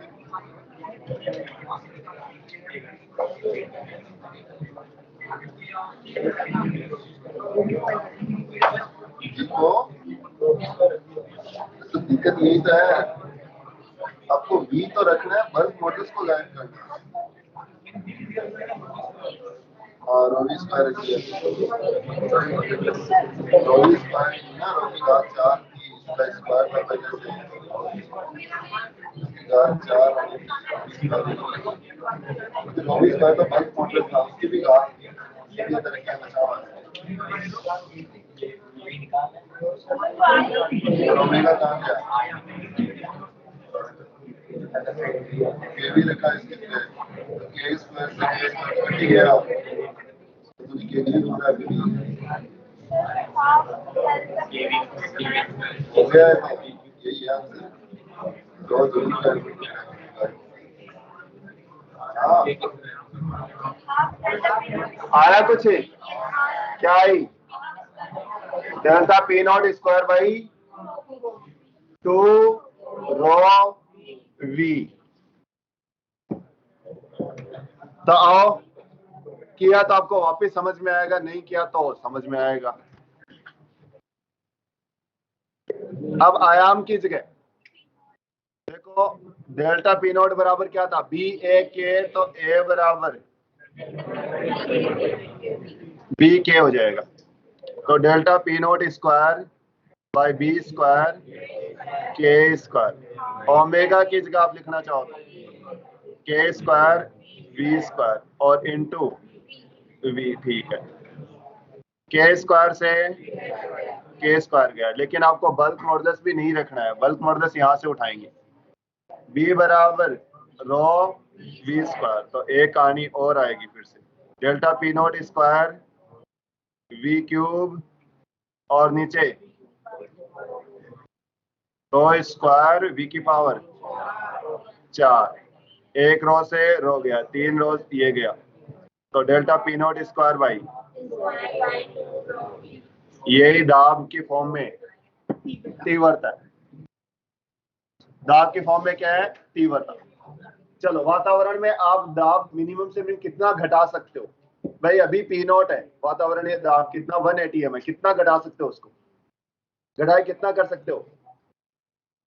को तो दिक्कत यही तो है आपको बी तो रखना है बल्क मॉडल्स को गायब करना और रोवी स्क्वायर रोवी स्क्वायर ना रोवी का 4 की इसका स्क्वायर का पहले से 4 रोवी स्क्वायर तो बल्क मॉडल था उसकी भी घात ये तरह क्या बचा हुआ है ओमेगा कहाँ गया के भी रखा इसके के स्क्वायर से के स्क्वायर कट गया तो के लिए हो रहा है हो गया है यही आंसर रोज आया कुछ क्या आई delta P not square by 2 rho V तो आओ किया तो आपको वापस समझ में आएगा नहीं किया तो समझ में आएगा अब आयाम की जगह देखो डेल्टा पी नॉट बराबर क्या था बी ए के तो ए बराबर बी के हो जाएगा तो delta P not square by B square K square omega की जगह आप लिखना चाहोगे के स्क्वायर वी स्क्वायर और इनटू वी ठीक है के स्क्वायर से के स्क्वायर गया लेकिन आपको बल्क मॉडुलस भी नहीं रखना है बल्क मॉडुलस यहां से उठाएंगे बी बराबर रो वी स्क्वायर तो एक कहानी और आएगी फिर से delta P not square V cube और नीचे रो स्क्वायर वी की पावर 4 एक रो से रो गया 3 रो ये गया तो delta P not square by यही दाब की फॉर्म में तीव्रता है दाब की फॉर्म में क्या है तीव्रता चलो वातावरण में आप दाब मिनिमम से मिनिमम कितना घटा सकते हो भाई अभी पी नॉट है वातावरणीय दाब कितना 1 atm है कितना घटा सकते हो उसको घटाए कितना कर सकते हो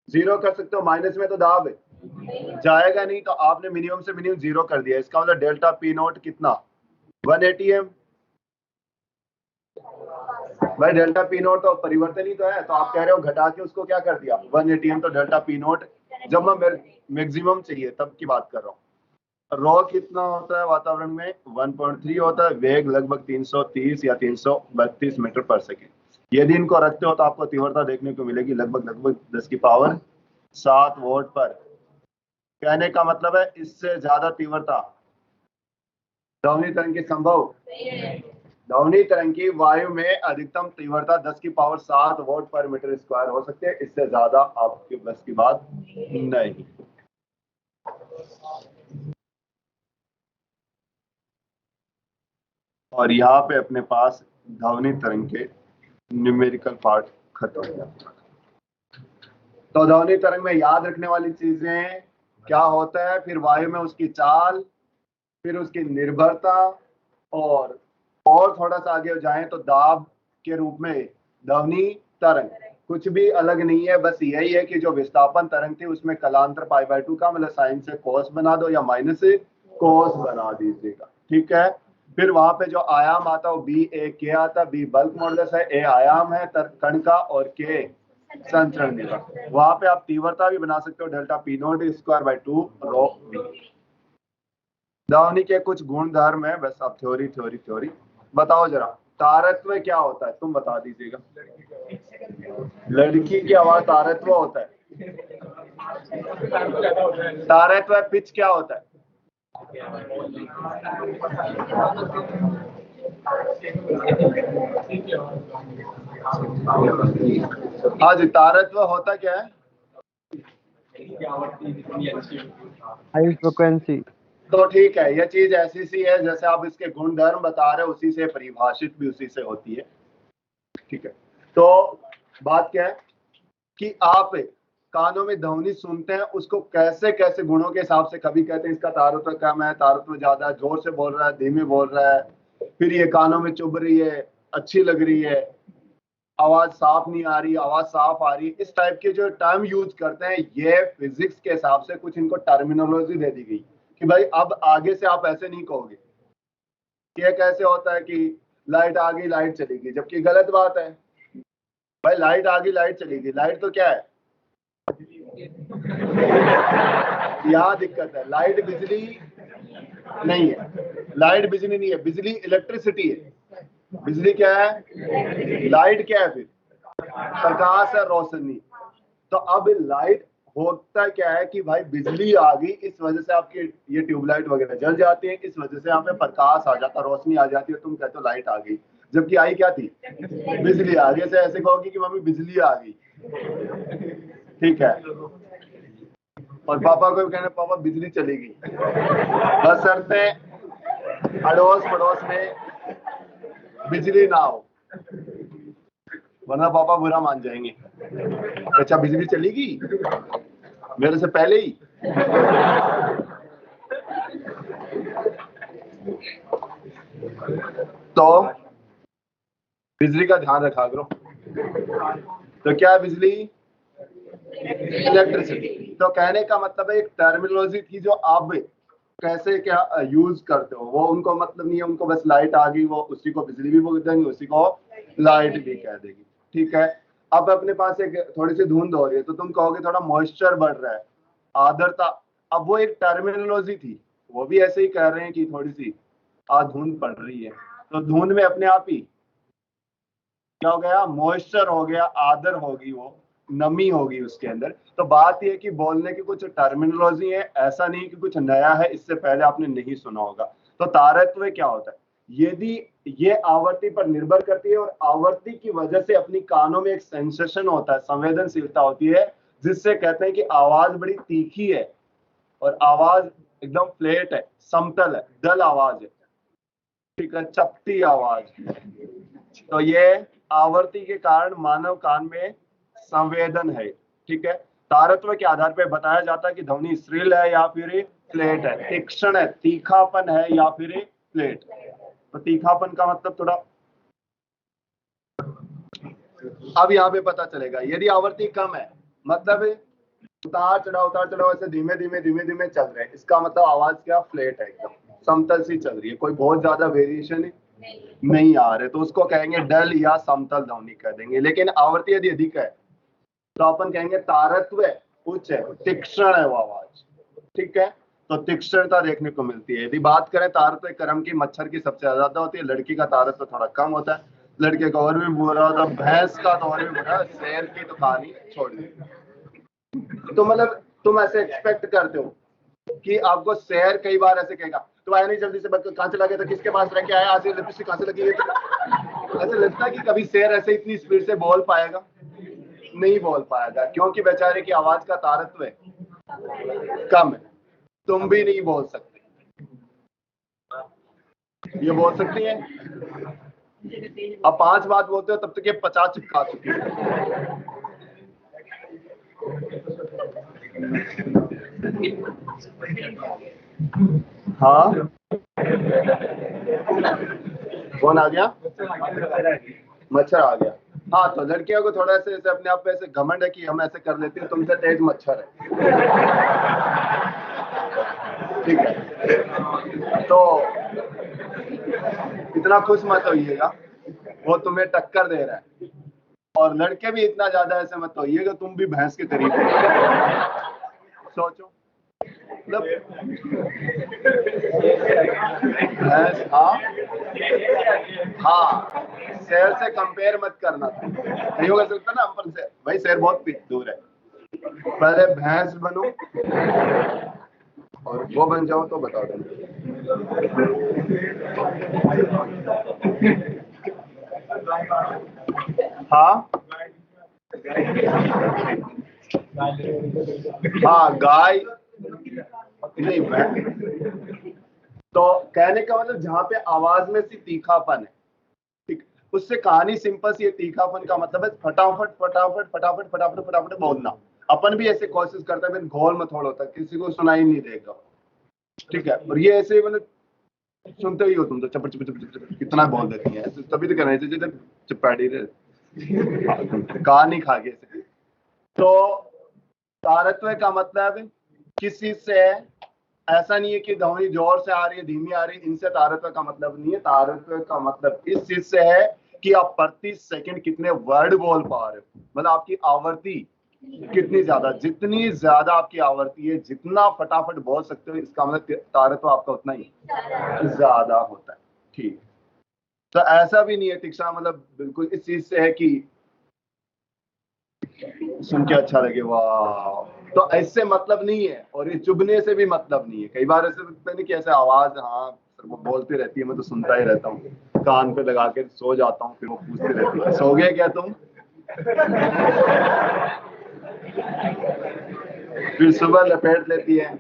0 कर सकते हो माइनस में तो दाब है जाएगा नहीं तो आपने मिनिमम से मिनिमम 0 कर दिया इसका मतलब डेल्टा पी नॉट कितना 1 atm भाई डेल्टा पी नोट तो परिवर्तन ही तो है, तो आप कह रहे हो घटा के उसको क्या कर दिया 1 एटीएम, तो डेल्टा पी नोट जब मैं मैक्सिमम चाहिए तब की बात कर रहा हूँ। रॉ कितना होता है वातावरण में 1.3 होता है, वेग लगभग 330 या 332 मीटर पर सेकेंड। यदि इनको रखते हो तो आपको तीव्रता देखने को मिलेगी लगभग 10 की पावर 7 वोल्ट पर। कहने का मतलब है इससे ज्यादा तीव्रता ध्वनि तरंग की संभव, ध्वनि तरंग की वायु में अधिकतम तीव्रता 10 की पावर 7 वोल्ट पर मीटर स्क्वायर हो सकती है, इससे ज्यादा आपके बस की बात नहीं। और यहाँ पे अपने पास ध्वनि तरंग के न्यूमेरिकल पार्ट खत्म हो जाता है। तो ध्वनि तरंग में याद रखने वाली चीजें क्या होता है, फिर वायु में उसकी चाल, फिर उसकी निर्भरता, और थोड़ा सा आगे जाएं तो दाब के रूप में ध्वनि तरंग कुछ भी अलग नहीं है, बस यही है कि जो विस्थापन तरंग थी उसमें कलांतर π/2 का मतलब साइन से कोस बना दो या माइनस से कोस बना दीजिएगा, ठीक है। फिर वहां पे जो आयाम आता है वो बी ए के आता है, बी बल्क मॉडुलस है, ए आयाम है कण का, और के संचरण निभा। वहां पे आप तीव्रता भी बना सकते हो delta P not square by 2 rho B. ध्वनि के कुछ गुण धर्म है, बस आप थ्योरी बताओ जरा। तारत्व क्या होता है, तुम बता दीजिएगा। लड़की की आवाज तारत्व होता है। तारत्व पिच क्या होता है? हाँ जी, तारत्व होता क्या है? High frequency. तो ठीक है, यह चीज ऐसी सी है जैसे आप इसके गुणधर्म बता रहे हो, उसी से परिभाषित भी उसी से होती है, ठीक है। तो बात क्या है कि आप कानों में ध्वनि सुनते हैं, उसको कैसे कैसे गुणों के हिसाब से, कभी कहते हैं इसका तारत्व कम है, तारत्व ज्यादा है, जोर से बोल रहा है, धीमे बोल रहा है, फिर ये कानों में चुभ रही है, अच्छी लग रही है, आवाज साफ नहीं आ रही, आवाज साफ आ रही, इस टाइप के जो टर्म यूज करते हैं, ये फिजिक्स के हिसाब से कुछ इनको टर्मिनोलॉजी दे दी गई कि भाई अब आगे से आप ऐसे नहीं कहोगे। ये कैसे होता है कि लाइट आ गई लाइट चली गई, जबकि गलत बात है। भाई लाइट आ गई लाइट चली गई, लाइट तो क्या है? यहाँ दिक्कत है, लाइट बिजली नहीं है, लाइट बिजली नहीं है, बिजली इलेक्ट्रिसिटी है। बिजली क्या है? लाइट क्या है? फिर प्रकाश है, रोशनी। तो अब लाइट होता क्या है कि भाई बिजली आ गई, इस वजह से आपकी ये ट्यूबलाइट वगैरह जल जाती है, इस वजह से यहाँ पे प्रकाश आ जाता, रोशनी आ जाती है, तुम कहते हो लाइट आ गई, जबकि आई क्या थी? बिजली। आगे से ऐसे कहोगी कि मम्मी बिजली आ गई, ठीक है। और पापा को भी कहना पापा बिजली चली गई, बशर्ते अड़ोस पड़ोस में बिजली ना हो, वरना पापा बुरा मान जाएंगे। अच्छा बिजली चली गई मेरे से पहले ही। तो बिजली का ध्यान रखा करो। तो क्या है बिजली? इलेक्ट्रिसिटी। तो कहने का मतलब है एक टर्मिनोलॉजी थी जो आप कैसे क्या यूज करते हो, वो उनको मतलब नहीं है, उनको बस लाइट आ गई, वो उसी को बिजली भी बोल देंगे, उसी को लाइट भी कह देगी, ठीक है। अब अपने पास एक थोड़ी सी धुंध हो रही है, तो तुम कहोगे थोड़ा मॉइस्चर बढ़ रहा है, आर्द्रता। अब वो एक टर्मिनोलॉजी थी, वो भी ऐसे ही कह रहे हैं कि थोड़ी सी धुंध पड़ रही है, तो धुंध में अपने आप ही क्या हो गया? मॉइस्चर हो गया, आर्द्र होगी, वो नमी होगी उसके अंदर। तो बात यह कि बोलने की कुछ टर्मिनोलॉजी है, ऐसा नहीं कि कुछ नया है, इससे पहले आपने नहीं सुना होगा। तो तारत्व क्या होता है? यदि ये आवृत्ति पर निर्भर करती है, और आवृत्ति की वजह से अपनी कानों में एक सेंसेशन होता है, संवेदनशीलता होती है, जिससे कहते हैं कि आवाज बड़ी तीखी है और आवाज एकदम फ्लैट है, समतल है, डल आवाज है, ठीक है, चपटी आवाज। तो ये आवृत्ति के कारण मानव कान में संवेदन है, ठीक है। तारत्व के आधार पर बताया जाता है कि ध्वनि श्रील है या फिर फ्लैट है, तीक्ष्ण है, तीखापन है या फिर फ्लैट। तो तीखापन का मतलब थोड़ा अब यहाँ पे पता चलेगा। यदि आवृत्ति कम है मतलब उतार चढ़ाव ऐसे धीमे चल रहे हैं, इसका मतलब आवाज क्या? फ्लैट है, एकदम समतल सी चल रही है, कोई बहुत ज्यादा वेरिएशन नहीं आ रहे तो उसको कहेंगे डल या समतल ध्वनि कह देंगे। लेकिन आवृत्ति यदि अधिक है तो अपन कहेंगे तारत्व उच्च है, तीक्ष्ण है वो आवाज। ठीक है, तो तीक्ष्णता देखने को मिलती है। यदि बात करें तारत्व क्रम की, मच्छर की सबसे ज्यादा होती है, लड़की का तारत्व थोड़ा कम होता है। लड़के का और भी बुरा होता है, भैंस का तो और भी बुरा, शेर की तो कहानी छोड़ दी। तो मतलब तुम ऐसे एक्सपेक्ट करते हो कि आपको शेर कई बार ऐसे कहेगा तो आया नहीं जल्दी से, कहां चला गया था, किसके पास रह के आया, आज लिपस्टिक कहां से लगी है। तो ऐसे लगता है कि कभी शेर ऐसे इतनी स्पीड से बोल पाएगा? नहीं बोल पाएगा, क्योंकि बेचारे की आवाज का तारत्व कम है। तुम भी नहीं बोल सकते, ये बोल सकती है। अब 5 बात बोलते हो तब तक ये 50 चिपका चुकी है। हाँ, कौन आ गया? मच्छर आ गया। हाँ, तो लड़कियों को थोड़ा ऐसे अपने आप पे ऐसे घमंड है कि हम ऐसे कर लेते हैं, तुमसे तेज मच्छर है। ठीक है, तो इतना खुश मत होइएगा, वो तुम्हें टक्कर दे रहा है। और लड़के भी इतना ज्यादा ऐसे मत होइएगा, तुम भी भैंस के करीब हो। सोचो, मतलब भैंस, हाँ, शेर से कंपेयर मत करना। नहीं होगा सकता ना अपन से, भाई शेर बहुत दूर है। पहले भैंस बनो और वो बन जाओ तो बता दो। हाँ हाँ, गाय नहीं, तो कहने का मतलब जहां पे आवाज में सी तीखापन है, ठीक, उससे कहानी सिंपल सी है। तीखापन का मतलब है फटाफट फटाफट फटाफट फटाफट फटाफट बोलना। अपन भी ऐसे कोशिश करते हैं, घोल में थोड़ा होता है, किसी को सुनाई नहीं देगा। ठीक है, और ये ऐसे मतलब सुनते ही हो तुम तो चपर चपर चपर चपर कितना बोल देती है, तभी तो कहना चाहिए चपाड़ी कहानी खा गए। तो तारत्व का मतलब किसी से ऐसा नहीं है कि ध्वनि जोर से आ रही है धीमी आ रही है, इनसे तारत्व का मतलब नहीं है। तारत्व का मतलब इस चीज से है कि आप प्रति सेकंड कितने वर्ड बोल पा रहे हो, मतलब आपकी आवृत्ति कितनी ज्यादा, जितनी ज्यादा आपकी आवृत्ति है, जितना फटाफट बोल सकते हो, इसका मतलब तारत्व आपका उतना ही ज्यादा होता है। ठीक, तो ऐसा भी नहीं है तीक्ष्ण मतलब बिल्कुल इस चीज से है कि सुन के अच्छा लगे, वाह, तो ऐसे मतलब नहीं है। और ये चुभने से भी मतलब नहीं है। कई बार ऐसे लगता है कि ऐसे आवाज, हाँ वो बोलती रहती है, मैं तो सुनता ही रहता हूँ, कान पे लगा के सो जाता हूँ, फिर वो पूछती रहती है सो गए क्या तुम, फिर सुबह लपेट लेती है,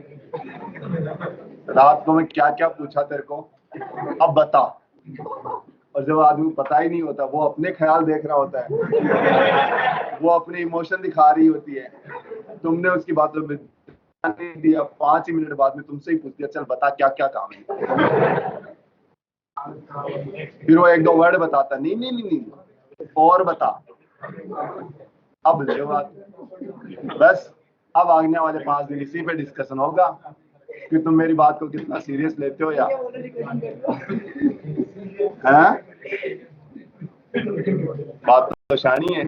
रात को मैं क्या क्या पूछा तेरे को, अब बता। और जब आदमी पता ही नहीं होता, वो अपने ख्याल देख रहा होता है, वो अपने इमोशन दिखा रही होती है, तुमने उसकी बात नहीं दिया, 5 ही मिनट बाद में तुमसे ही पूछ दिया, चल बता क्या क्या काम है। फिर वो 1-2 वर्ड बताता, नहीं नहीं नहीं नहीं और बता, अब ले बात। बस अब आगने वाले 5 दिन इसी पे डिस्कशन होगा कि तुम मेरी बात को कितना सीरियस लेते हो या हाँ? बात तो शानी है।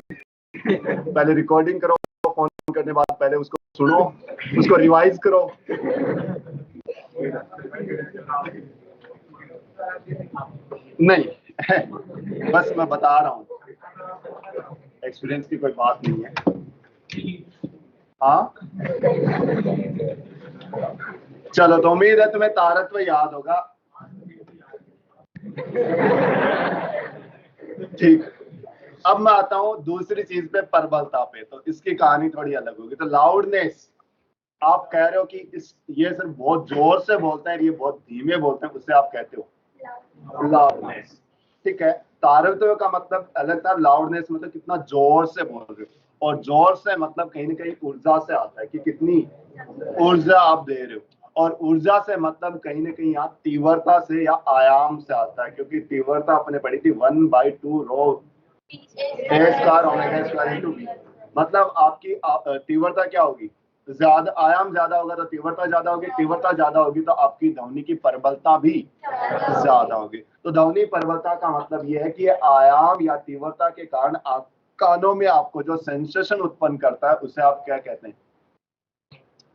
पहले रिकॉर्डिंग करो, फोन करने बाद पहले उसको सुनो, उसको रिवाइज करो। नहीं बस मैं बता रहा हूँ, एक्सपीरियंस की कोई बात नहीं है। हाँ, चलो, तो उम्मीद है तुम्हें तारत्व याद होगा। ठीक, अब मैं आता हूं दूसरी चीज पे, प्रबलता पे। तो इसकी कहानी थोड़ी अलग होगी। तो लाउडनेस, आप कह रहे हो कि ये सिर्फ बहुत जोर से बोलते हैं, ये बहुत धीमे बोलते हैं, उससे आप कहते हो लाउडनेस। ठीक है, तारत्व का मतलब अलग था, लाउडनेस मतलब कितना जोर से बोल रहे हो। और जोर से मतलब कहीं ना कहीं ऊर्जा से आता है कि कितनी ऊर्जा आप दे रहे हो। और ऊर्जा से मतलब कहीं ना कहीं यहाँ तीव्रता से या आयाम से आता है, क्योंकि तीव्रता अपने पढ़ी थी 1/2 रो a² ओमेगा² × v। मतलब आपकी तीव्रता क्या होगी, ज्यादा आयाम ज्यादा होगा तो तीव्रता ज्यादा होगी, तीव्रता ज्यादा होगी तो आपकी ध्वनि की प्रबलता भी ज्यादा होगी। तो ध्वनि प्रबलता का मतलब यह है कि आयाम या तीव्रता के कारण आप कानों में आपको जो सेंसेशन उत्पन्न करता है उसे आप क्या कहते हैं,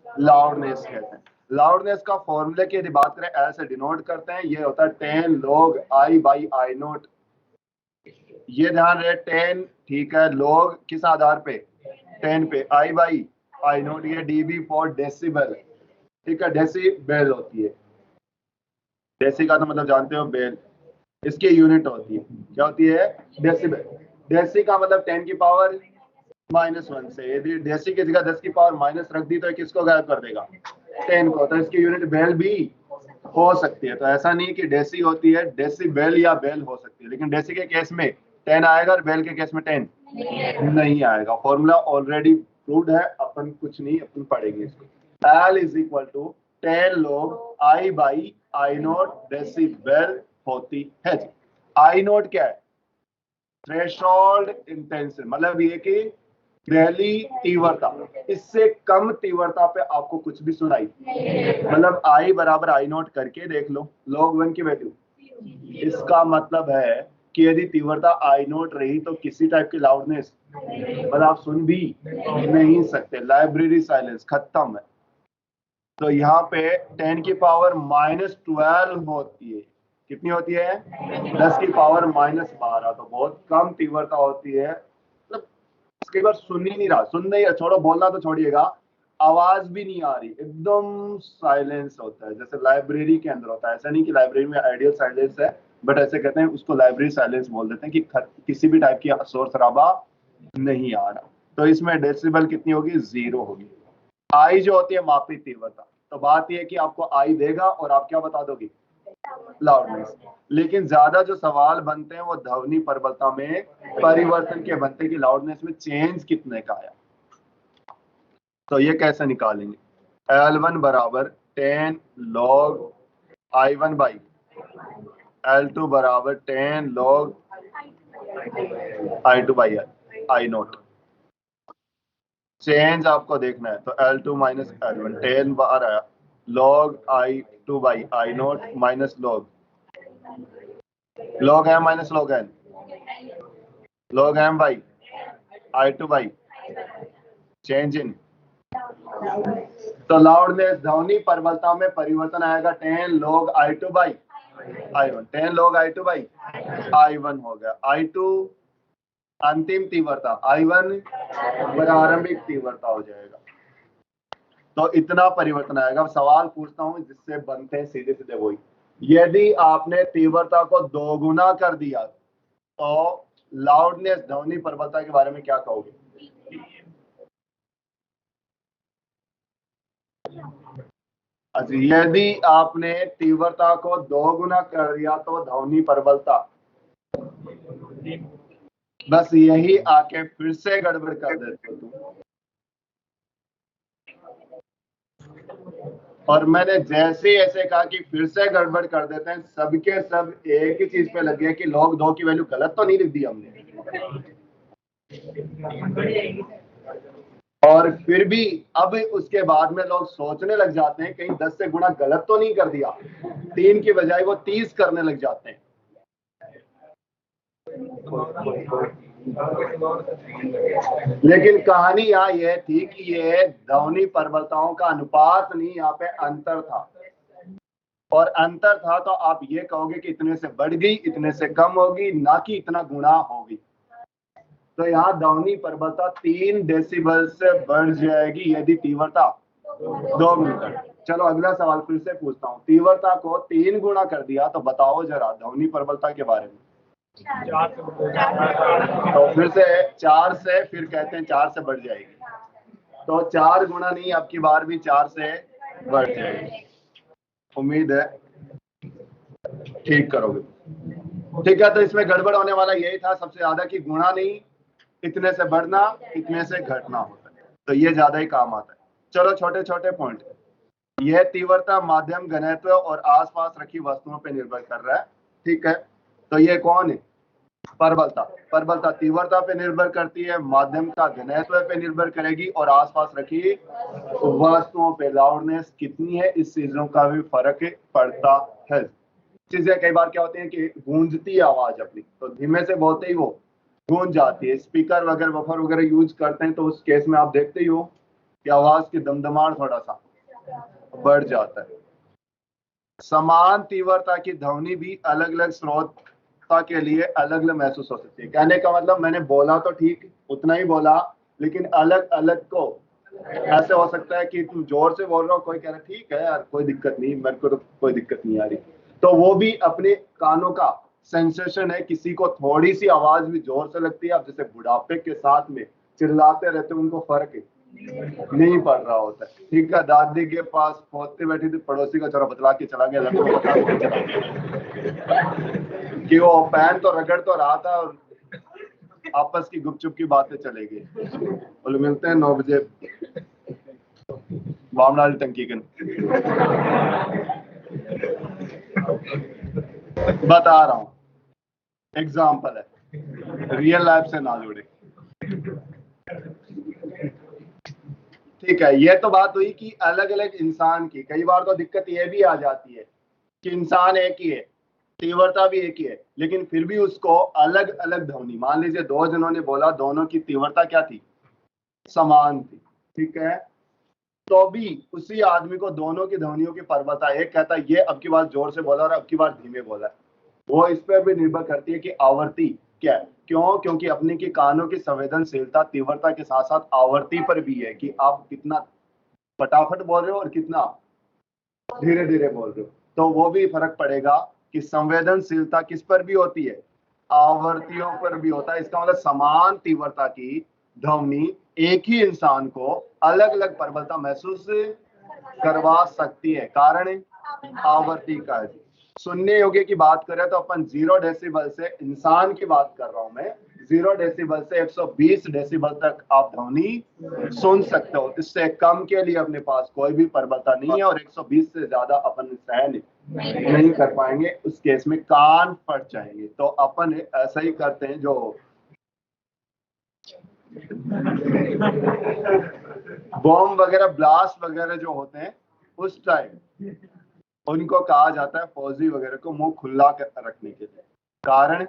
लाउडनेस कहते हैं। लाउडनेस का फॉर्मूले की यदि बात करें ऐसे डिनोट करते हैं, ये होता है 10 log I by I note. ये ध्यान रहे 10, ठीक है, log किस आधार पे, 10 पे, I by I नोट, ये dB फॉर डेसिबल, ठीक है, डेसीबेल होती है। डेसी का तो मतलब जानते हो बेल, इसकी यूनिट होती है, क्या होती है, डेसिबल। डेसी का मतलब 10 की पावर -1 से, यदि डेसी की जगह 10 की पावर माइनस रख दी तो किसको गायब कर देगा, 10 को, तो इसकी यूनिट बेल भी हो सकती है। तो ऐसा नहीं कि डेसी होती है, डेसीबेल या बेल हो सकती है, लेकिन डेसी के केस में 10 आएगा और बेल के केस में 10 नहीं आएगा। फॉर्मूला ऑलरेडी प्रूव्ड है, अपन कुछ नहीं, अपन पढ़ेंगे इसको। L is equal to 10 log I by I not decibel होती है जी। I नोट क्या है, थ्रेशोल्ड इंटेंसिटी, मतलब ये कि पहली तीव्रता, इससे कम तीव्रता पे आपको कुछ भी सुनाई, मतलब I बराबर I नोट करके देख लो, log 1 की वैल्यू, इसका मतलब है कि यदि तीव्रता I नोट रही तो किसी टाइप की लाउडनेस मतलब आप सुन भी नहीं सकते, लाइब्रेरी साइलेंस खत्म है। तो यहाँ पे 10 की पावर -12 होती है, कितनी होती है, 10 की पावर -12, तो बहुत कम तीव्रता होती है, मतलब कई बार सुन ही नहीं रहा, सुन नहीं, छोड़ो बोलना तो छोड़िएगा, आवाज भी नहीं आ रही, एकदम साइलेंस होता है, जैसे लाइब्रेरी के अंदर होता है। ऐसा नहीं कि लाइब्रेरी में आइडियल साइलेंस है, बट ऐसे कहते हैं, उसको लाइब्रेरी साइलेंस बोल देते हैं कि किसी भी टाइप की शोर शराबा नहीं आ रहा। तो इसमें डेसिबल कितनी होगी, 0 होगी। आई जो होती है मापी तीव्रता, तो बात यह है कि आपको आई देगा और आप क्या बता दोगे, लाउडनेस। लेकिन ज्यादा जो सवाल बनते हैं वो ध्वनि प्रबलता में परिवर्तन के बनते हैं कि लाउडनेस में चेंज कितने का आया। तो ये कैसे निकालेंगे, L1 बराबर 10 log I1 बाई L2 बराबर 10 log I2 by I note. Change आपको देखना है, तो L2 माइनस L1, 10 बाहर आया, log I2 by I note minus log M minus log N, log M by I2 by change in. तो loudness ध्वनि प्रबलता में परिवर्तन आएगा 10 log I2 by I1, 10 log I2 by I1 हो गया, I2 अंतिम तीव्रता, I1 प्रारंभिक तीव्रता हो जाएगा। तो इतना परिवर्तन आएगा। सवाल पूछता हूं जिससे बनते हैं सीधे सीधे वही, यदि आपने तीव्रता को 2 गुना कर दिया तो लाउडनेस ध्वनि प्रबलता के बारे में क्या कहोगे, अच्छा यदि आपने तीव्रता को 2 गुना कर दिया तो ध्वनि प्रबलता, बस यही आके फिर से गड़बड़ कर देते हो तुम। और मैंने जैसे ऐसे कहा कि फिर से गड़बड़ कर देते हैं, सबके सब एक ही चीज पे लगे कि log 2 की वैल्यू गलत तो नहीं लिख दी हमने, और फिर भी अब उसके बाद में लोग सोचने लग जाते हैं कहीं 10 से गुणा गलत तो नहीं कर दिया, 3 की बजाय वो 30 करने लग जाते हैं। लेकिन कहानी यहाँ यह थी कि ये ध्वनि प्रबलताओं का अनुपात नहीं, यहाँ पे अंतर था, और अंतर था तो आप ये कहोगे कि इतने से बढ़ गई, इतने से कम होगी, ना कि इतना गुना होगी। तो यहाँ ध्वनि प्रबलता 3 डेसिबल से बढ़ जाएगी यदि तीव्रता 2 मीटर। चलो अगला सवाल फिर से पूछता हूँ, तीव्रता को 3 गुना कर दिया तो बताओ जरा ध्वनि प्रबलता के बारे में। तो फिर से 4 से, फिर कहते हैं 4 से बढ़ जाएगी, तो 4 गुना नहीं, अब की बार भी 4 से बढ़ जाएगी। उम्मीद है ठीक करोगे, ठीक है। तो इसमें गड़बड़ होने वाला यही था सबसे ज्यादा कि गुणा नहीं, इतने से बढ़ना, इतने से घटना होता है, तो ये ज्यादा ही काम आता है। चलो छोटे छोटे पॉइंट, यह तीव्रता माध्यम घनत्व और आसपास रखी वस्तुओं पर निर्भर कर रहा है, ठीक है। तो ये कौन है, परबलता, परबलता तीव्रता पे निर्भर करती है, माध्यम का घनत्व पे निर्भर करेगी और आसपास रखी वस्तुओं पे लाउडनेस कितनी है, इस चीजों का भी फर्क पड़ता है। चीजें कई बार क्या होती है कि गूंजती है आवाज अपनी, तो धीमे से बोलते ही वो गूंज जाती है। स्पीकर वगैरह बफर वगैरह यूज करते हैं तो उस केस में आप देखते ही हो कि आवाज की दमदमाहट थोड़ा सा बढ़ जाता है। समान तीव्रता की ध्वनि भी अलग अलग श्रोता के लिए अलग अलग महसूस हो सकती है। कहने का मतलब मैंने बोला तो ठीक उतना ही बोला, लेकिन अलग अलग को ऐसे हो सकता है कि तुम जोर से बोल रहे हो, कोई कह रहा है ठीक है यार कोई दिक्कत नहीं, मेरे को तो कोई दिक्कत नहीं आ रही। तो वो भी अपने कानों का सेंसेशन है। किसी को थोड़ी सी आवाज भी जोर से लगती है, अब जैसे बुढ़ापे के साथ में चिल्लाते रहते हैं उनको फर्क नहीं पड़ रहा होता है। ठीक है, दादी के पास पहुंचते बैठी थी, पड़ोसी का छोरा बतला के चला गया, लड़कों को बता के चला गया कि वो पैन तो रगड़ तो रहा था और आपस की गुपचुप की बातें चले गई। बोले मिलते हैं 9 बजे वामनाल टंकी के। बता रहा हूं, एग्जाम्पल है, रियल लाइफ से ना जुड़े। ठीक है, ये तो बात हुई कि अलग अलग इंसान की। कई बार तो दिक्कत ये भी आ जाती है कि इंसान एक ही है, तीव्रता भी एक ही है, लेकिन फिर भी उसको अलग अलग ध्वनि, मान लीजिए 2 जनों ने बोला, दोनों की तीव्रता क्या थी, समान थी। ठीक है, तो भी उसी आदमी को दोनों की ध्वनियों की परबलता, एक कहता है ये अब की बार जोर से बोला और अब की बार धीमे बोला है, वो इस पर भी निर्भर करती है कि आवर्ती क्या है। क्यों? क्योंकि अपने के कानों की संवेदनशीलता तीव्रता के साथ साथ आवर्ती पर भी है कि आप कितना फटाफट बोल रहे हो और कितना धीरे धीरे बोल रहे हो। तो वो भी फर्क पड़ेगा कि संवेदनशीलता किस पर भी होती है, आवर्तियों पर भी होता है। इसका मतलब समान तीव्रता की ध्वनि एक ही इंसान को अलग अलग प्रबलता महसूस करवा सकती है, कारण आवर्ती का है। सुनने योग्य की बात करें तो अपन 0 डेसिबल से, इंसान की बात कर रहा हूं मैं, 0 डेसिबल से 120 डेसिबल तक आप ध्वनि सुन सकते हो। इससे कम के लिए अपने पास कोई भी प्रबलता नहीं है और 120 से ज्यादा अपन सहन नहीं कर पाएंगे, उस केस में कान फट जाएंगे। तो अपन ऐसा ही करते हैं, जो बॉम्ब वगैरह ब्लास्ट वगैरह जो होते हैं उस टाइम उनको कहा जाता है फौजी वगैरह को मुंह खुला रखने के लिए। कारण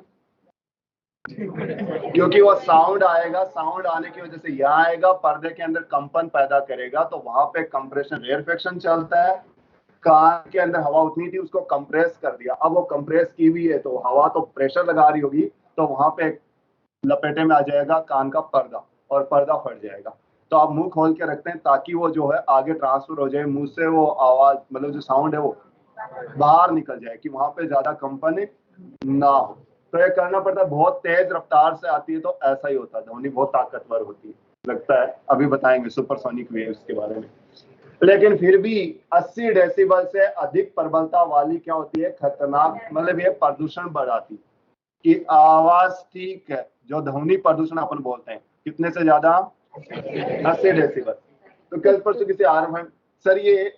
क्योंकि वो साउंड आएगा, साउंड आने की वजह से यह आएगा, पर्दे के अंदर कंपन पैदा करेगा, तो वहां पे कंप्रेशन रेयरफेक्शन चलता है। कान के अंदर हवा उतनी थी, उसको कंप्रेस कर दिया, अब वो कंप्रेस की हुई है तो हवा तो प्रेशर लगा रही होगी, तो वहां पे लपेटे में आ जाएगा कान का पर्दा और पर्दा फट जाएगा। तो आप मुंह खोल के रखते हैं ताकि वो जो है आगे ट्रांसफर हो जाए, मुंह से वो आवाज मतलब जो साउंड है वो बाहर निकल जाए, कि वहां पे ज्यादा कंपन ना हो। तो ये करना पड़ता है, बहुत तेज रफ्तार से आती है तो ऐसा ही होता है, ध्वनि बहुत ताकतवर होती है, लगता है अभी बताएंगे सुपरसोनिक वेव्स के बारे में। लेकिन फिर भी 80 डेसिबल से अधिक प्रबलता वाली क्या होती है, खतरनाक, मतलब ये प्रदूषण बढ़ाती कि आवाज, ठीक है, जो ध्वनि प्रदूषण अपन बोलते हैं, कितने से ज्यादा, 80 डेसिबल। तो कल परसों किसी आर सर ये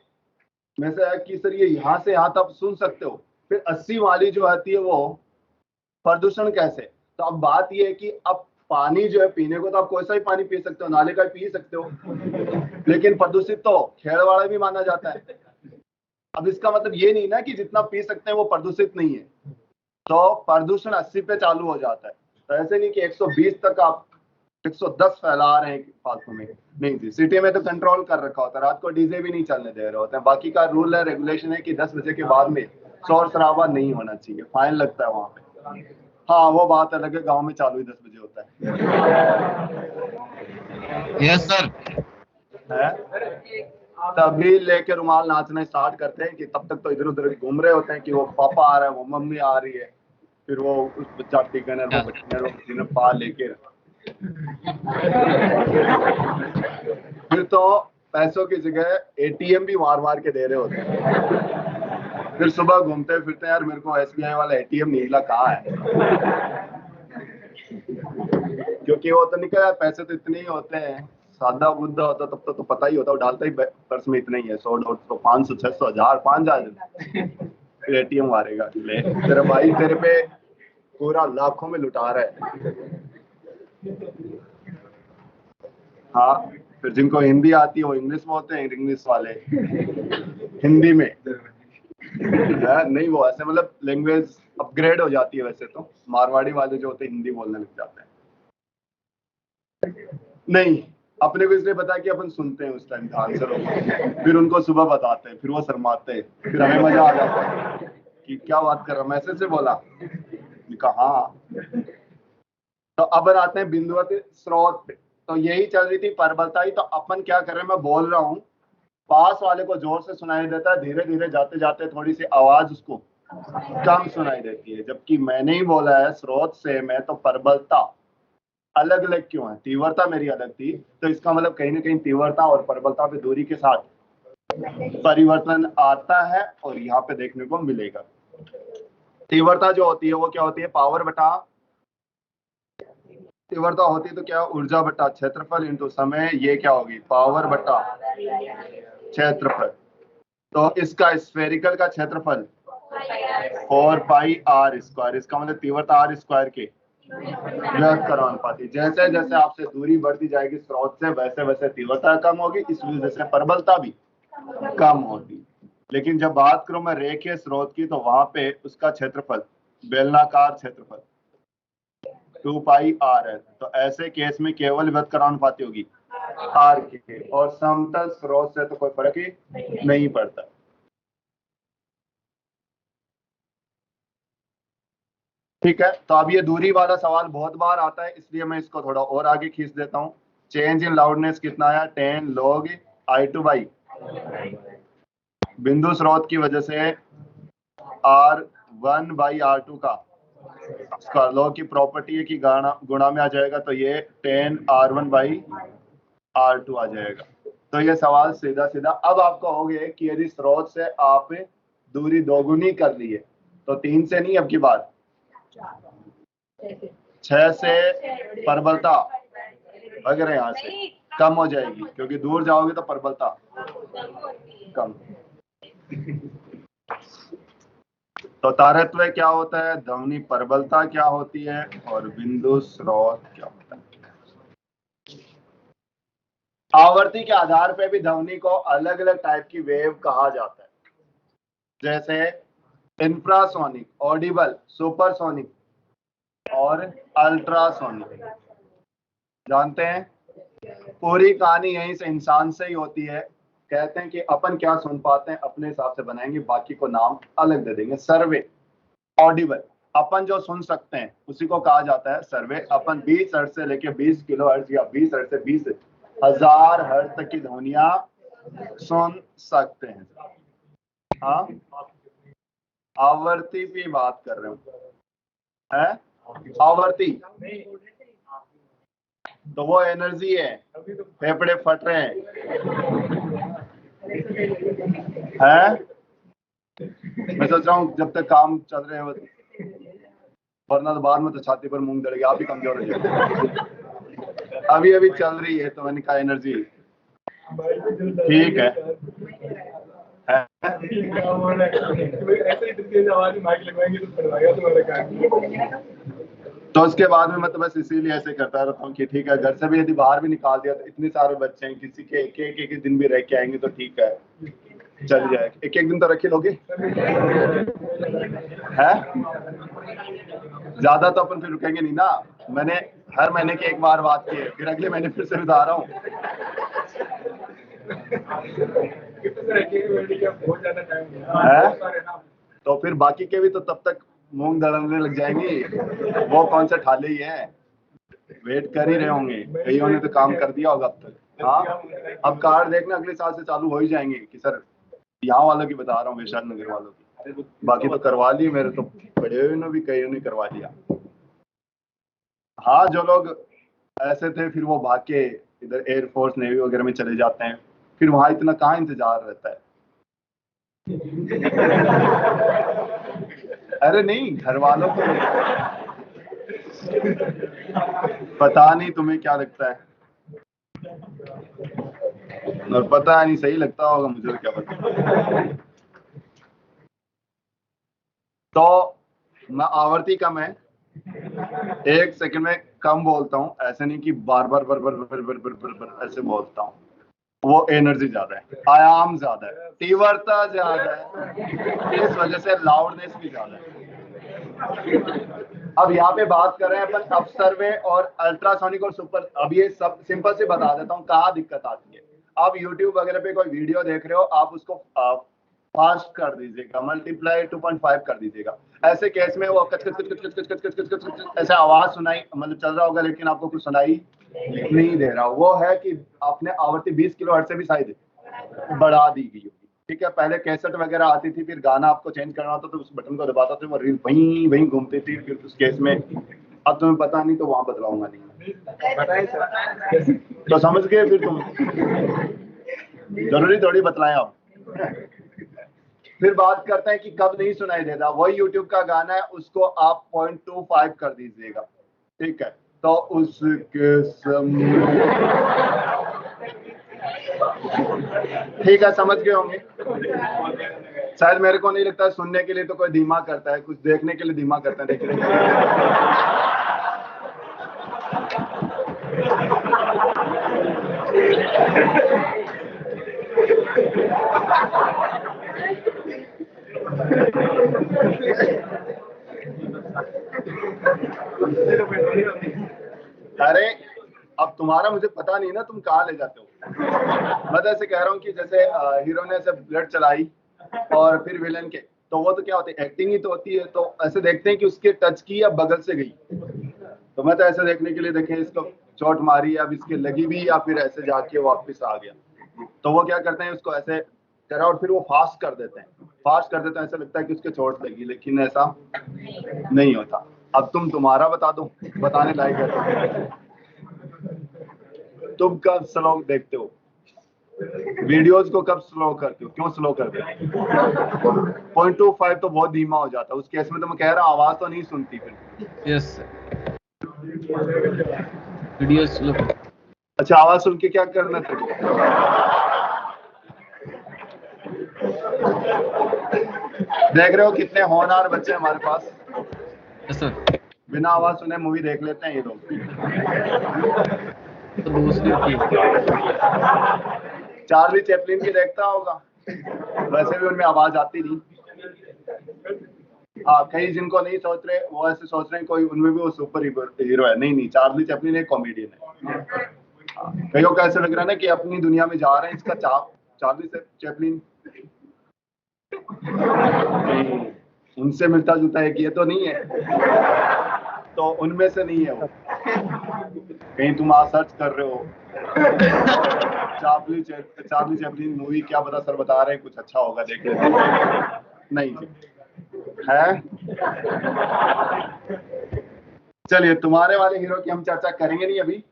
मैसेज आया कि सर ये यहाँ से यहाँ तक सुन सकते हो, फिर 80 वाली जो आती है वो प्रदूषण कैसे। तो अब बात ये है कि अब पानी जो है पीने को तो आप कोई सा भी पानी पी सकते हो, नाले का पी सकते हो, लेकिन प्रदूषित तो खेड़वाड़ा भी माना जाता है। अब इसका मतलब ये नहीं ना कि जितना पी सकते हैं वो प्रदूषित नहीं है, तो प्रदूषण 80 पे चालू हो जाता है। तो ऐसे नहीं कि 120 तक आप 110 फैला रहे हैं फालतू में, नहीं जी। सिटी में तो कंट्रोल कर रखा होता है, रात को डीजे भी नहीं चलने दे रहे होते हैं। बाकी का रूल है, रेगुलेशन है कि 10 बजे के बाद में शोर शराबा नहीं होना चाहिए, फाइन लगता है वहां पे। हाँ वो बात अलग है, गांव में चालू ही 10 बजे होता है। Yes sir. है तभी लेके रुमाल नाचना स्टार्ट करते हैं कि तब तक तो इधर उधर घूम रहे होते हैं कि वो पापा आ रहा है, वो मम्मी आ रही है, फिर वो उस बच्चा टिकनर वो बच्चनर वो जिन्हें पा लेके फिर तो पैसों की जगह एटीएम भी मार मार के दे रहे होते हैं। फिर सुबह घूमते फिरते हैं, यार मेरे को एसबीआई वाला एटीएम नहीं मिला, कहाँ है, क्योंकि वो तो निकल यार पैसे तो इतने ही होते हैं। सादा बुद्धा होता तब तो पता ही होता, वो डालता ही पर्स में इतना ही है, 100 नोट तो 500 600 1000 5000, फिर एटीएम मारेगा। ले तेरे भाई तेरे पे पूरा लाखों में लुटा रहा है। हाँ, फिर जिनको हिंदी आती है वो इंग्लिश बोलते हैं, इंग्लिश वाले हिंदी में। नहीं, वो ऐसे मतलब लैंग्वेज अपग्रेड हो जाती है। वैसे तो मारवाड़ी वाले जो होते हैं हिंदी बोलने लग जाते हैं। नहीं, अपने को इसलिए पता है कि अपन सुनते हैं उस टाइम आंसर, फिर उनको सुबह बताते हैं, फिर वो शर्माते हैं, फिर हमें मजा आ जाता है कि क्या बात कर रहा, मैसेज से बोला। कहा। तो अब आते हैं बिंदुवत स्रोत पे। तो यही चल रही थी परबलता ही। तो अपन क्या कर रहे हैं, मैं बोल रहा हूँ, पास वाले को जोर से सुनाई देता है, धीरे धीरे जाते जाते थोड़ी सी आवाज उसको कम सुनाई देती है। जबकि मैंने ही बोला है स्रोत से मैं, तो परबलता अलग अलग क्यों है, तीव्रता मेरी अलग थी, तो इसका मतलब कहीं ना कहीं तीव्रता और परबलता पे दूरी के साथ परिवर्तन आता है, और यहाँ पे देखने को मिलेगा। तीव्रता जो होती है वो क्या होती है, पावर बटा, तीव्रता होती है तो क्या, ऊर्जा बटा क्षेत्रफल इंटू समय, ये क्या होगी, पावर बटा क्षेत्रफल। तो इसका स्फेरिकल का क्षेत्रफल 4 पाई आर स्क्वायर, इसका मतलब तीव्रता आर स्क्वायर के व्यक्त करानुपाती। जैसे जैसे आपसे दूरी बढ़ती जाएगी स्रोत से, वैसे वैसे तीव्रता कम होगी, इस वजह से परबलता भी कम होगी। लेकिन जब बात करूं मैं रेखीय स्रोत की, तो वहां पे उसका क्षेत्रफल, बेलनाकार क्षेत्रफल 2 पाई आर है। तो ऐसे केस में केवल व्यक्त करानुपाती होगी आर के, और समतल स्रोत से तो कोई फर्क ही नहीं पड़ता। ठीक है, तो अब ये दूरी वाला सवाल बहुत बार आता है, इसलिए मैं इसको थोड़ा और आगे खींच देता हूँ। चेंज इन लाउडनेस कितना आया, 10 log I2 बाई बिंदु स्रोत की वजह से R1 बाई R2 का स्क्वायर। लॉ की प्रॉपर्टी है कि गुणा में आ जाएगा, तो ये 10 R1 बाई R2 आ जाएगा। तो ये सवाल सीधा सीधा। अब आप कहोगे कि यदि स्रोत से आप दूरी दोगुनी कर ली है, तो 3 से नहीं, अब की बात 6 से परबलता वगैरह यहाँ से कम हो जाएगी, क्योंकि दूर जाओगे तो परबलता कम। तो तारत्व क्या होता है, ध्वनि परबलता क्या होती है, और बिंदु स्रोत क्या होता है। आवर्ती के आधार पर भी ध्वनि को अलग अलग टाइप की वेव कहा जाता है, जैसे इंफ्रासोनिक, ऑडिबल, सुपरसोनिक और अल्ट्रासोनिक। जानते हैं, पूरी कहानी यहीं से इंसान से ही होती है। कहते हैं कि अपन क्या सुन पाते हैं अपने हिसाब से बनाएंगे, बाकी को नाम अलग दे देंगे। सर्वे, ऑडिबल, अपन जो सुन सकते हैं उसी को कहा जाता है सर्वे। अपन 20 हर्ट्ज से लेके 20 किलो हर्ट्ज या 20 हर्ट्ज से 20,000 हर्ट्ज तक की ध्वनियां सुन सकते हैं। हाँ, आवर्ती की बात कर रहे हूँ, है आवर्ती, तो वो एनर्जी है। फेफड़े फट रहे हैं, हैं? मैं सोच रहा हूँ जब तक काम चल रहे हैं, वरना तो बाद में तो छाती पर मूंग दड़ेगी, आप ही कमजोर हो जाएंगे। अभी अभी चल रही है, तो मैंने कहा एनर्जी ठीक है। तो उसके बाद में मैं तो बस इसीलिए ऐसे करता रहता हूँ कि ठीक है, घर से भी यदि बाहर भी निकाल दिया तो इतने सारे बच्चे हैं, किसी के एक दिन भी रह के आएंगे तो ठीक है, चल जाए। एक दिन तो रखे लोगे है, ज्यादा तो अपन फिर रुकेंगे नहीं ना। मैंने हर महीने की एक बार बात की है, फिर अगले महीने फिर से बता रहा हूँ। तो फिर बाकी के भी तो तब तक मूंग दड़ने लग जाएंगी, वो कौन से ठाले ही है, वेट कर ही रहे होंगे, कईयों ने तो काम कर दिया होगा अब तक। हाँ, अब कार्ड देखना अगले साल से चालू हो ही जाएंगे कि सर, यहाँ वालों की बता रहा हूँ, वैशाली नगर वालों की। बाकी तो करवा ली, मेरे तो बड़े हुए ने भी कईयों ने करवा लिया। हाँ, जो लोग ऐसे थे फिर वो भाग के इधर एयरफोर्स नेवी वगैरह में चले जाते हैं, फिर वहां इतना कहाँ इंतजार रहता है। अरे नहीं, घर वालों को पता नहीं तुम्हें क्या लगता है, और पता नहीं सही लगता होगा, मुझे तो क्या पता। तो मैं आवर्ती कम है, 1 सेकंड में कम बोलता हूँ, ऐसे नहीं कि बार बार बर बर बर बर बर बर बर ऐसे बोलता हूँ। वो एनर्जी ज्यादा है, आयाम ज्यादा है, तीव्रता ज्यादा है, इस वजह से लाउडनेस भी ज्यादा है। अब यहाँ पे बात कर रहे हैं अपन अपसर्वे और अल्ट्रासोनिक और सुपर। अब ये सब सिंपल से बता देता हूँ कहाँ दिक्कत आती है। आप YouTube वगैरह पे कोई वीडियो देख रहे हो, आप उसको फास्ट कर दीजिएगा, मल्टीप्लाई 2.5 कर दीजिएगा। ऐसे केस में वो कच कच कच कच कच कच कच कच कच कच ऐसे आवाज सुनाई, मतलब चल रहा होगा लेकिन आपको कुछ सुनाई नहीं दे रहा। वो है कि आपने आवृत्ति 20 किलोहर्ट्ज से भी शायद बढ़ा दी गई होगी। ठीक है, पहले कैसेट वगैरह आती थी, फिर गाना आपको चेंज करना होता तो उस बटन को दबाता था, वो रील वहीं वहीं घूमती थी। फिर उस केस में अब तुम्हें पता नहीं तो वहां बदलाऊंगा नहीं, तो समझ गए फिर तुम, जरूरी थोड़ी बतलाएं आप। फिर बात करते हैं कि कब नहीं सुनाई देता। वही YouTube का गाना है, उसको आप 0.25 कर दीजिएगा। ठीक है, तो उसके ठीक है, समझ गए होंगे शायद। मेरे को नहीं लगता सुनने के लिए तो कोई धीमा करता है, कुछ देखने के लिए धीमा करता है। देखने के अरे अब तुम्हारा मुझे पता नहीं ना, तुम कहाँ ले जाते हो। मैं तो ऐसे कह रहा हूँ कि जैसे हीरो ने ऐसे ब्लड चलाई और फिर विलन के, तो वो तो क्या होती है, एक्टिंग ही तो होती है। तो ऐसे देखते हैं कि उसके टच की या बगल से गई, तो मैं तो ऐसे देखने के लिए देखे इसको चोट मारी, अब इसके लगी भी या फिर ऐसे जाके वापस आ गया। तो वो क्या करते हैं, उसको ऐसे करा और फिर वो फास्ट कर देते हैं। फास्ट कर देते हैं, ऐसा लगता है कि उसके चोट लगी, लेकिन ऐसा नहीं होता। अब तुम्हारा बता दो, बताने लायक है। तुम कब स्लो देखते हो वीडियोस को, कब स्लो करते हो, क्यों स्लो करते हो? 0.25 तो बहुत धीमा हो जाता है उस केस में। तो मैं कह रहा हूँ आवाज तो नहीं सुनती फिर। Yes video slow. अच्छा, आवाज सुन के क्या करना था? देख रहे हो कितने होनहार बच्चे हमारे पास। Yes sir. बिना आवाज सुने मूवी देख लेते हैं ये लोग। तो दूसरी होती है। चार्ली चैपलिन की देखता होगा, वैसे भी उनमें आवाज आती नहीं। हाँ, कई जिनको नहीं सोच रहे वो ऐसे सोच रहे हैं कोई उनमें भी वो सुपर हीरो है। नहीं नहीं, चार्ली चैपलिन एक कॉमेडियन है। कईयों को ऐसे लग रहा है ना कि अपनी दुनिया में जा रहे हैं, इसका चार्ली चैपलिन उनसे मिलता जुलता है कि ये तो नहीं है, तो उनमें से नहीं है वो। कहीं तुम आज सर्च कर रहे हो चार्ली चैपलिन मूवी, क्या पता सर बता रहे हैं कुछ अच्छा होगा, देख लेते हैं। नहीं जी है। चलिए, तुम्हारे वाले हीरो की हम चर्चा करेंगे नहीं अभी।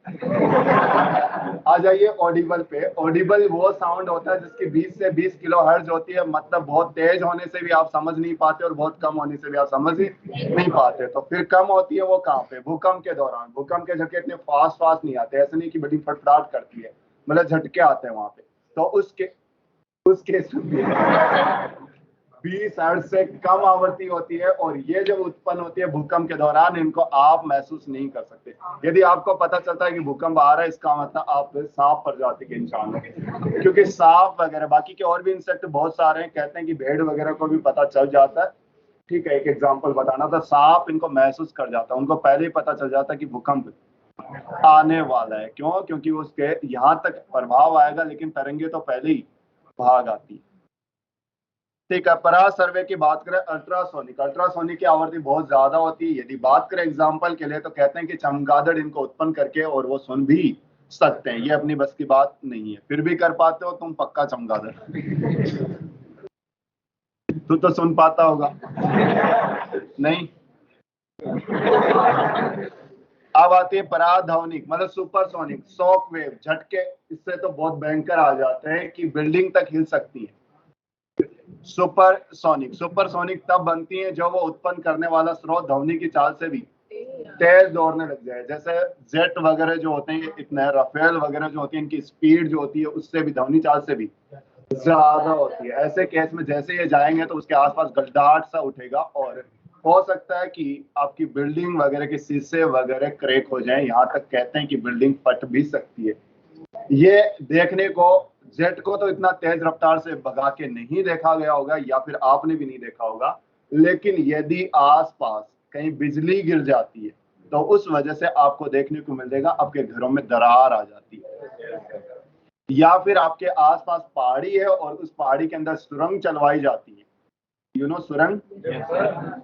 आ जाइए ऑडिबल पे। ऑडिबल वो साउंड होता है जिसकी 20 से 20 किलो हर्ट्ज होती है, मतलब बहुत तेज होने से भी आप समझ नहीं पाते और बहुत कम होने से भी आप समझ नहीं पाते। तो फिर कम होती है वो कहाँ पे? भूकंप के दौरान। भूकंप के झटके इतने फास्ट नहीं आते, ऐसे नहीं कि बड़ी फटफड़ाहट करती है, मतलब झटके आते हैं वहां पे। तो उसके 20 हर्ट्ज से कम आवृत्ति होती है, और ये जब उत्पन्न होती है भूकंप के दौरान, इनको आप महसूस नहीं कर सकते। यदि आपको पता चलता है कि भूकंप आ रहा है, इसका मतलब आप सांप प्रजाति के इंसान हो, क्योंकि सांप वगैरह, बाकी के और भी इंसेक्ट बहुत सारे हैं। कहते हैं कि भेड़ वगैरह को भी पता चल जाता है। ठीक है, एक एग्जाम्पल बताना था। सांप इनको महसूस कर जाता है, उनको पहले ही पता चल जाता है कि भूकंप आने वाला है। क्यों? क्योंकि उसके यहाँ तक प्रभाव आएगा, लेकिन तरंगे तो पहले ही भाग आती है। ठीक है, पराग सर्वे की बात करें, अल्ट्रासोनिक की आवृत्ति बहुत ज्यादा होती है। यदि बात करें एग्जांपल के लिए, तो कहते हैं कि चमगादड़ इनको उत्पन्न करके और वो सुन भी सकते हैं। ये अपनी बस की बात नहीं है, फिर भी कर पाते हो तुम पक्का चमगादड़। तू तो सुन पाता होगा नहीं। अब आती है पराध्वनिक, मतलब सुपरसोनिक, शॉक वेव, झटके। इससे तो बहुत भयंकर आ जाते हैं कि बिल्डिंग तक हिल सकती है। सुपरसोनिक तब बनती है जब वो उत्पन्न करने वाला स्रोत ध्वनि की चाल से भी तेज दौड़ने लग जाए। जैसे जेट वगैरह जो होते हैं, इतने राफेल वगैरह जो होती है, इनकी स्पीड जो होती है उससे भी, ध्वनि चाल से भी ज्यादा होती है। ऐसे केस में जैसे ये जाएंगे तो उसके आसपास गड्डाट सा उठेगा और हो सकता है कि आपकी बिल्डिंग वगैरह के शीशे वगैरह क्रैक हो जाएं, यहाँ तक कहते हैं कि बिल्डिंग फट भी सकती है। ये देखने को जेट को तो इतना तेज रफ्तार से भगा के नहीं देखा गया होगा, या फिर आपने भी नहीं देखा होगा, लेकिन यदि आसपास कहीं बिजली गिर जाती है तो उस वजह से आपको देखने को मिलेगा आपके घरों में दरार आ जाती है, या फिर आपके आसपास पहाड़ी है और उस पहाड़ी के अंदर सुरंग चलवाई जाती है, सुरंग।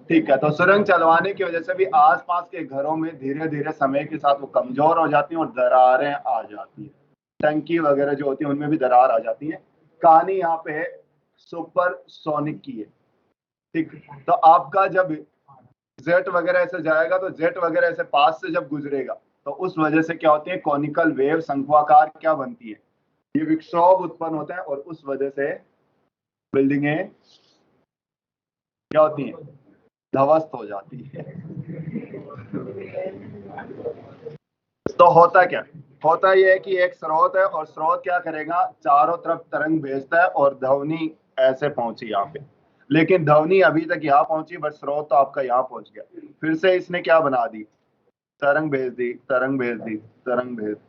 ठीक है, तो सुरंग चलवाने की वजह से भी आसपास के घरों में धीरे धीरे समय के साथ वो कमजोर हो जाती हैं और दरारें आ जाती है। टंकी वगैरह जो होती है उनमें भी दरार आ जाती है। कहानी यहाँ पे सुपर सोनिक की है। ठीक, तो आपका जब जेट वगैरह ऐसे जाएगा तो जेट वगैरह ऐसे पास से जब गुजरेगा तो उस वजह से क्या होती है, कॉनिकल वेव शंक्वाकार क्या बनती है, ये विक्षोभ उत्पन्न होता है और उस वजह से बिल्डिंगें क्या होती हैं, ध्वस्त हो जाती है। तो होता क्या, होता यह है कि एक स्रोत है और स्रोत क्या करेगा, चारों तरफ तरंग भेजता है और ध्वनि ऐसे पहुंची यहाँ पे, लेकिन ध्वनि अभी तक यहाँ पहुंची बट स्रोत तो आपका यहाँ पहुंच गया। फिर से इसने क्या बना दी, तरंग भेज दी, तरंग भेज दी, तरंग भेज दी।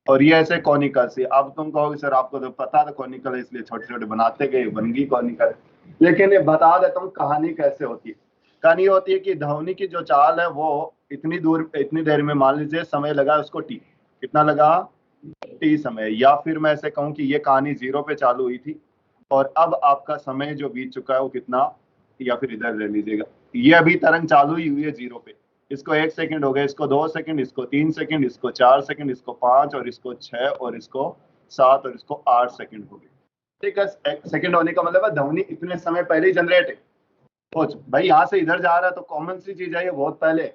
और ये ऐसे कॉनिकल से, अब तुम कहोगे सर आपको तो पता था कॉनिकल है इसलिए छोटे छोटे बनाते गए बन गई कॉनिकल, लेकिन ये बता देता हूँ कहानी कैसे होती है। कहानी होती है कि ध्वनि की जो चाल है वो इतनी दूर इतनी देर में, मान लीजिए समय लगा उसको टी, कितना लगा, टी समय, या फिर मैं ऐसे कहूँ कि ये कहानी 0 पे चालू हुई थी और अब आपका समय जो बीत चुका है वो कितना, या फिर इधर ले लीजिएगा, ये अभी तरंग चालू ही हुई है 0 पे, इसको 1 सेकंड हो गया, इसको 2 सेकंड, इसको 3 सेकंड, इसको 4 सेकंड, इसको 5 और इसको 6 और इसको 7 और इसको 8 सेकंड हो गए। ठीक है, सेकंड होने का मतलब है ध्वनि इतने समय पहले ही जनरेट है। सोच भाई, यहाँ से इधर जा रहा है तो कॉमन सी चीज है, ये बहुत पहले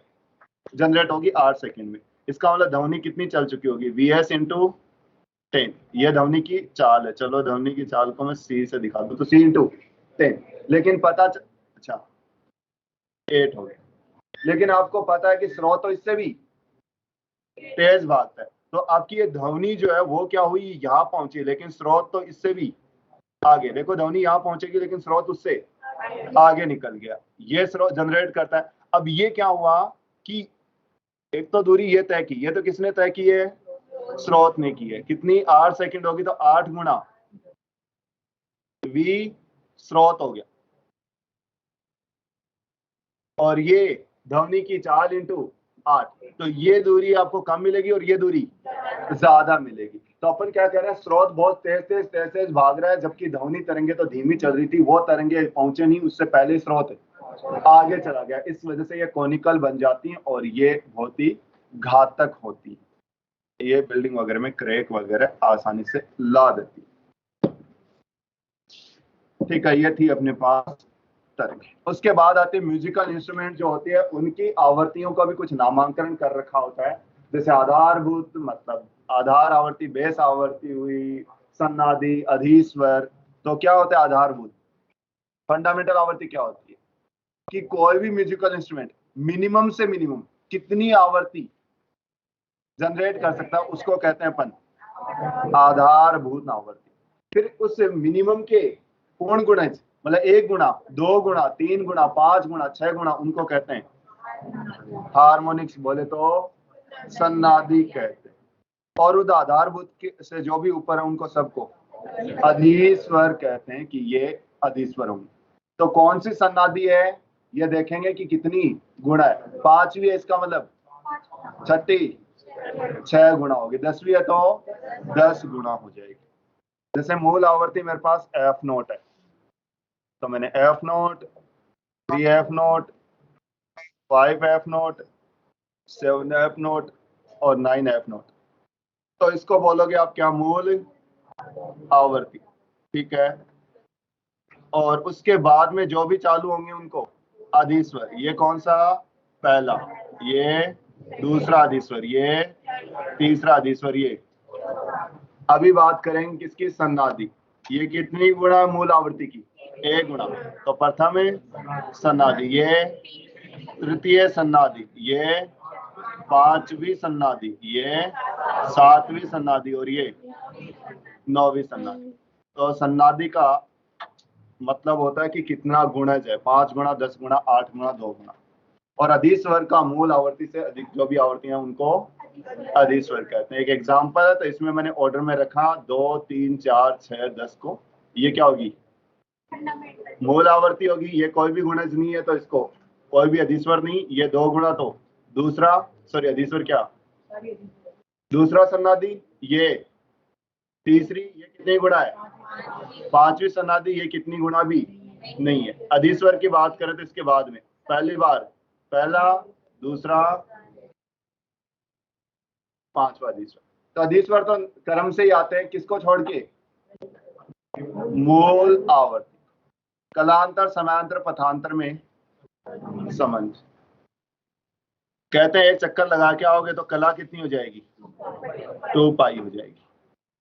जनरेट होगी 8 सेकंड में। इसका मतलब ध्वनि कितनी चल चुकी होगी, VS इंटू 10, ये ध्वनि की चाल है। चलो ध्वनि की चाल को मैं C से दिखा दूं तो C इंटू 10, लेकिन अच्छा 8 हो गया, लेकिन आपको पता है कि स्रोत तो इससे भी तेज भागता है, तो आपकी ये ध्वनि जो है वो क्या हुई, यहाँ पहुंची, लेकिन स्रोत तो इससे भी आगे, देखो ध्वनि यहाँ पहुंचेगी लेकिन स्रोत उससे आगे निकल गया, ये स्रोत जनरेट करता है। अब ये क्या हुआ कि एक तो दूरी ये तय की, ये तो किसने तय की है, स्रोत ने की है, कितनी, 8 सेकंड होगी तो 8 गुना V स्रोत हो गया, और ये ध्वनि की चाल इंटू 8, तो ये दूरी आपको कम मिलेगी और ये दूरी ज्यादा मिलेगी। तो अपन क्या कह रहे हैं, स्रोत बहुत तेज तेज भाग रहा है, जबकि ध्वनि तरंगे तो धीमी चल रही थी, वो तरंगे पहुंचे नहीं, उससे पहले स्रोत आगे चला गया, इस वजह से ये कॉनिकल बन जाती हैं और ये बहुत ही घातक होती है, ये बिल्डिंग वगैरह में क्रैक वगैरह आसानी से ला देती है। ठीक है, ये थी अपने पास तरंग। उसके बाद आते म्यूजिकल इंस्ट्रूमेंट जो होती है, उनकी आवृत्तियों का भी कुछ नामांकन कर रखा होता है, जैसे आधारभूत, मतलब आधार आवृत्ति, बेस आवृत्ति हुई, सन्नादि, अधीस्वर। तो क्या होता है आधारभूत, फंडामेंटल आवृत्ति क्या होती है कि कोई भी म्यूजिकल इंस्ट्रूमेंट मिनिमम से मिनिमम कितनी आवृत्ति जनरेट कर सकता है, उसको कहते हैं अपन आधारभूत आवृत्ति। फिर उस मिनिमम के पूर्ण गुणज, मतलब 1 गुना, 2 गुना, 3 गुना, 5 गुना, 6 गुना, उनको कहते हैं हार्मोनिक्स, बोले तो सन्नादि कहते हैं। और उद आधारभूत से जो भी ऊपर है उनको सबको अधीस्वर कहते हैं कि ये अधीस्वर होंगे। तो कौन सी सन्नादि है, ये देखेंगे कि कितनी गुणा है, 5वीं है इसका मतलब 6 6 गुना होगी, 10वीं है तो 10 गुना हो जाएगी। जैसे मूल आवृत्ति मेरे पास F नोट है, तो मैंने F note, 3F note, 5F note, 7F note और 9F नोट, तो इसको बोलोगे आप क्या, मूल आवृत्ति। ठीक है, और उसके बाद में जो भी चालू होंगे उनको अधीस्वर, ये कौन सा, पहला, ये दूसरा अधीस्वर, ये तीसरा अधीस्वर, ये। अभी बात करेंगे किसकी, सन्नादि, ये कितनी गुणा मूल आवृत्ति की, 1 गुणा, तो प्रथम सन्नादि, ये तृतीय सन्नादि, ये 5वीं सन्नादि, ये 7वीं सन्नादि और ये 9वीं सन्नादि। तो सन्नादि का मतलब होता है कि कितना गुणज है, 5 गुणा, 10 गुणा, 8 गुणा, 2 गुणा। और अधिस्वर का मूल आवर्ती से अधिक जो भी आवर्तियां उनको अधिस्वर कहते हैं। एक एग्जांपल है, तो इसमें मैंने ऑर्डर में रखा 2, 3, 4, 6, 10 को। ये क्या होगी? मूल आवर्ती होगी। ये कोई भी गुणज नहीं है तो इसको कोई भी अधिस्वर नहीं। ये 2 गुणा, तो दूसरा, सॉरी अधिस्वर क्या, दूसरा सन्नादि। ये तीसरी, ये कितनी गुणा है? 5वीं सन्नादि। ये कितनी गुणा भी नहीं है। अधिस्वर की बात करें तो इसके बाद में पहली बार पहला, दूसरा, 5वां अधिस्वर। तो अधिस्वर तो क्रम से ही आते हैं, किसको छोड़ के? मूल आवर्ती। कलांतर, समांतर, पथांतर में संबंध। कहते हैं एक चक्कर लगा के आओगे तो कला कितनी हो जाएगी? 2 पाई हो जाएगी।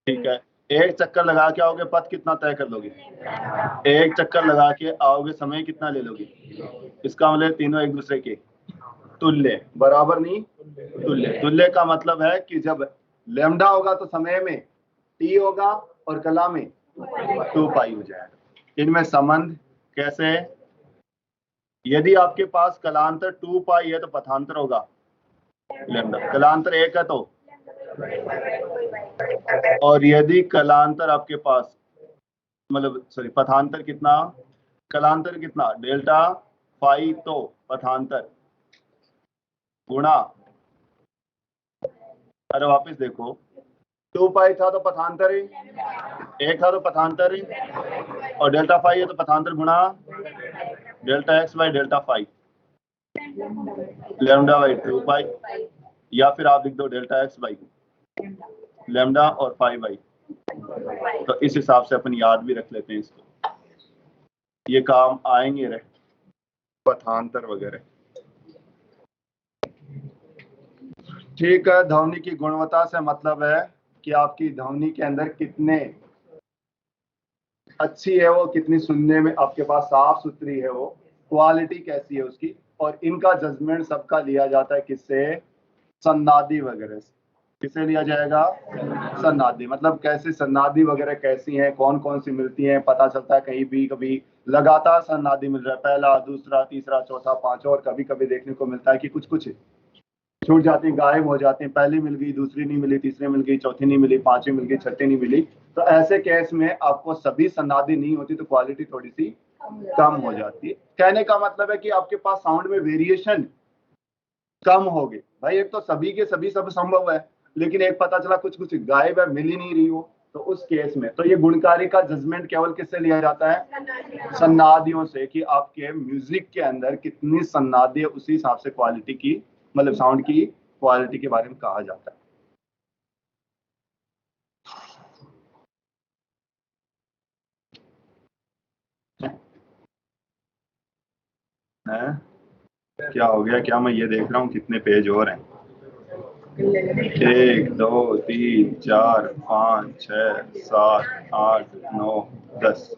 ठीक है। एक चक्कर लगा के आओगे, पथ कितना तय कर लोगे? एक चक्कर लगा के आओगे, समय कितना ले लोगे? इसका मतलब तीनों एक दूसरे के तुल्य, बराबर नहीं, तुल्य। तुल्य का मतलब है कि जब लैम्डा होगा तो समय में टी होगा और कला में 2 पाई हो जाएगा। इनमें संबंध कैसे? यदि आपके पास कलांतर 2 पाई है तो पथांतर होगा लैम्डा। कलांतर 1 है तो, और यदि कलांतर आपके पास मतलब सॉरी पथांतर कितना, कलांतर कितना, डेल्टा फाई, तो पथांतर गुणा, अरे वापस देखो, 2 पाई था तो पथांतर ही, 1 था तो पथांतर ही, और डेल्टा फाई है तो पथांतर गुणा delta X by delta phi, lambda by 2 pi, या फिर आप लिख दो डेल्टा एक्स बाई लैम्डा और फाई बाई। तो इस हिसाब से अपन याद भी रख लेते हैं इसको, ये काम आएंगे रहे पथांतर वगैरह। ठीक है। ध्वनि की गुणवत्ता से मतलब है कि आपकी ध्वनि के अंदर कितने अच्छी है वो, कितनी सुनने में आपके पास साफ सुथरी है वो, क्वालिटी कैसी है उसकी। और इनका जजमेंट सबका लिया जाता है किससे? सन्नादि वगैरह से। किसे लिया जाएगा? सन्नादि। मतलब कैसे सन्नादि वगैरह कैसी हैं, कौन कौन सी मिलती हैं, पता चलता है कहीं भी कभी लगातार सन्नादि मिल रहा है, पहला, दूसरा, तीसरा, चौथा, पांचवा, और कभी कभी देखने को मिलता है कि कुछ कुछ छूट जाती, गायब हो जाती हैं। पहली मिल गई, दूसरी नहीं मिली, तीसरी मिल गई, चौथी नहीं मिली, पांचवी मिल गई, छठी नहीं मिली। तो ऐसे केस में आपको सभी सन्नादि नहीं होती तो क्वालिटी थोड़ी सी कम हो जाती है। कहने का मतलब है कि आपके पास साउंड में वेरिएशन कम हो गई। भाई एक तो सभी के सभी सब संभव है, लेकिन एक पता चला कुछ कुछ गायब है, मिल ही नहीं रही हो, तो उस केस में तो ये गुणकारी का जजमेंट केवल किससे लिया जाता है? सन्नादियों से, कि आपके म्यूजिक के अंदर कितनी सन्नादि है, उसी हिसाब से क्वालिटी की मतलब साउंड की क्वालिटी के बारे में कहा जाता है। क्या हो गया? क्या मैं ये देख रहा हूँ कितने पेज और हैं? 1, 2, 3, 4, 5, 6, 7, 8, 9, 10।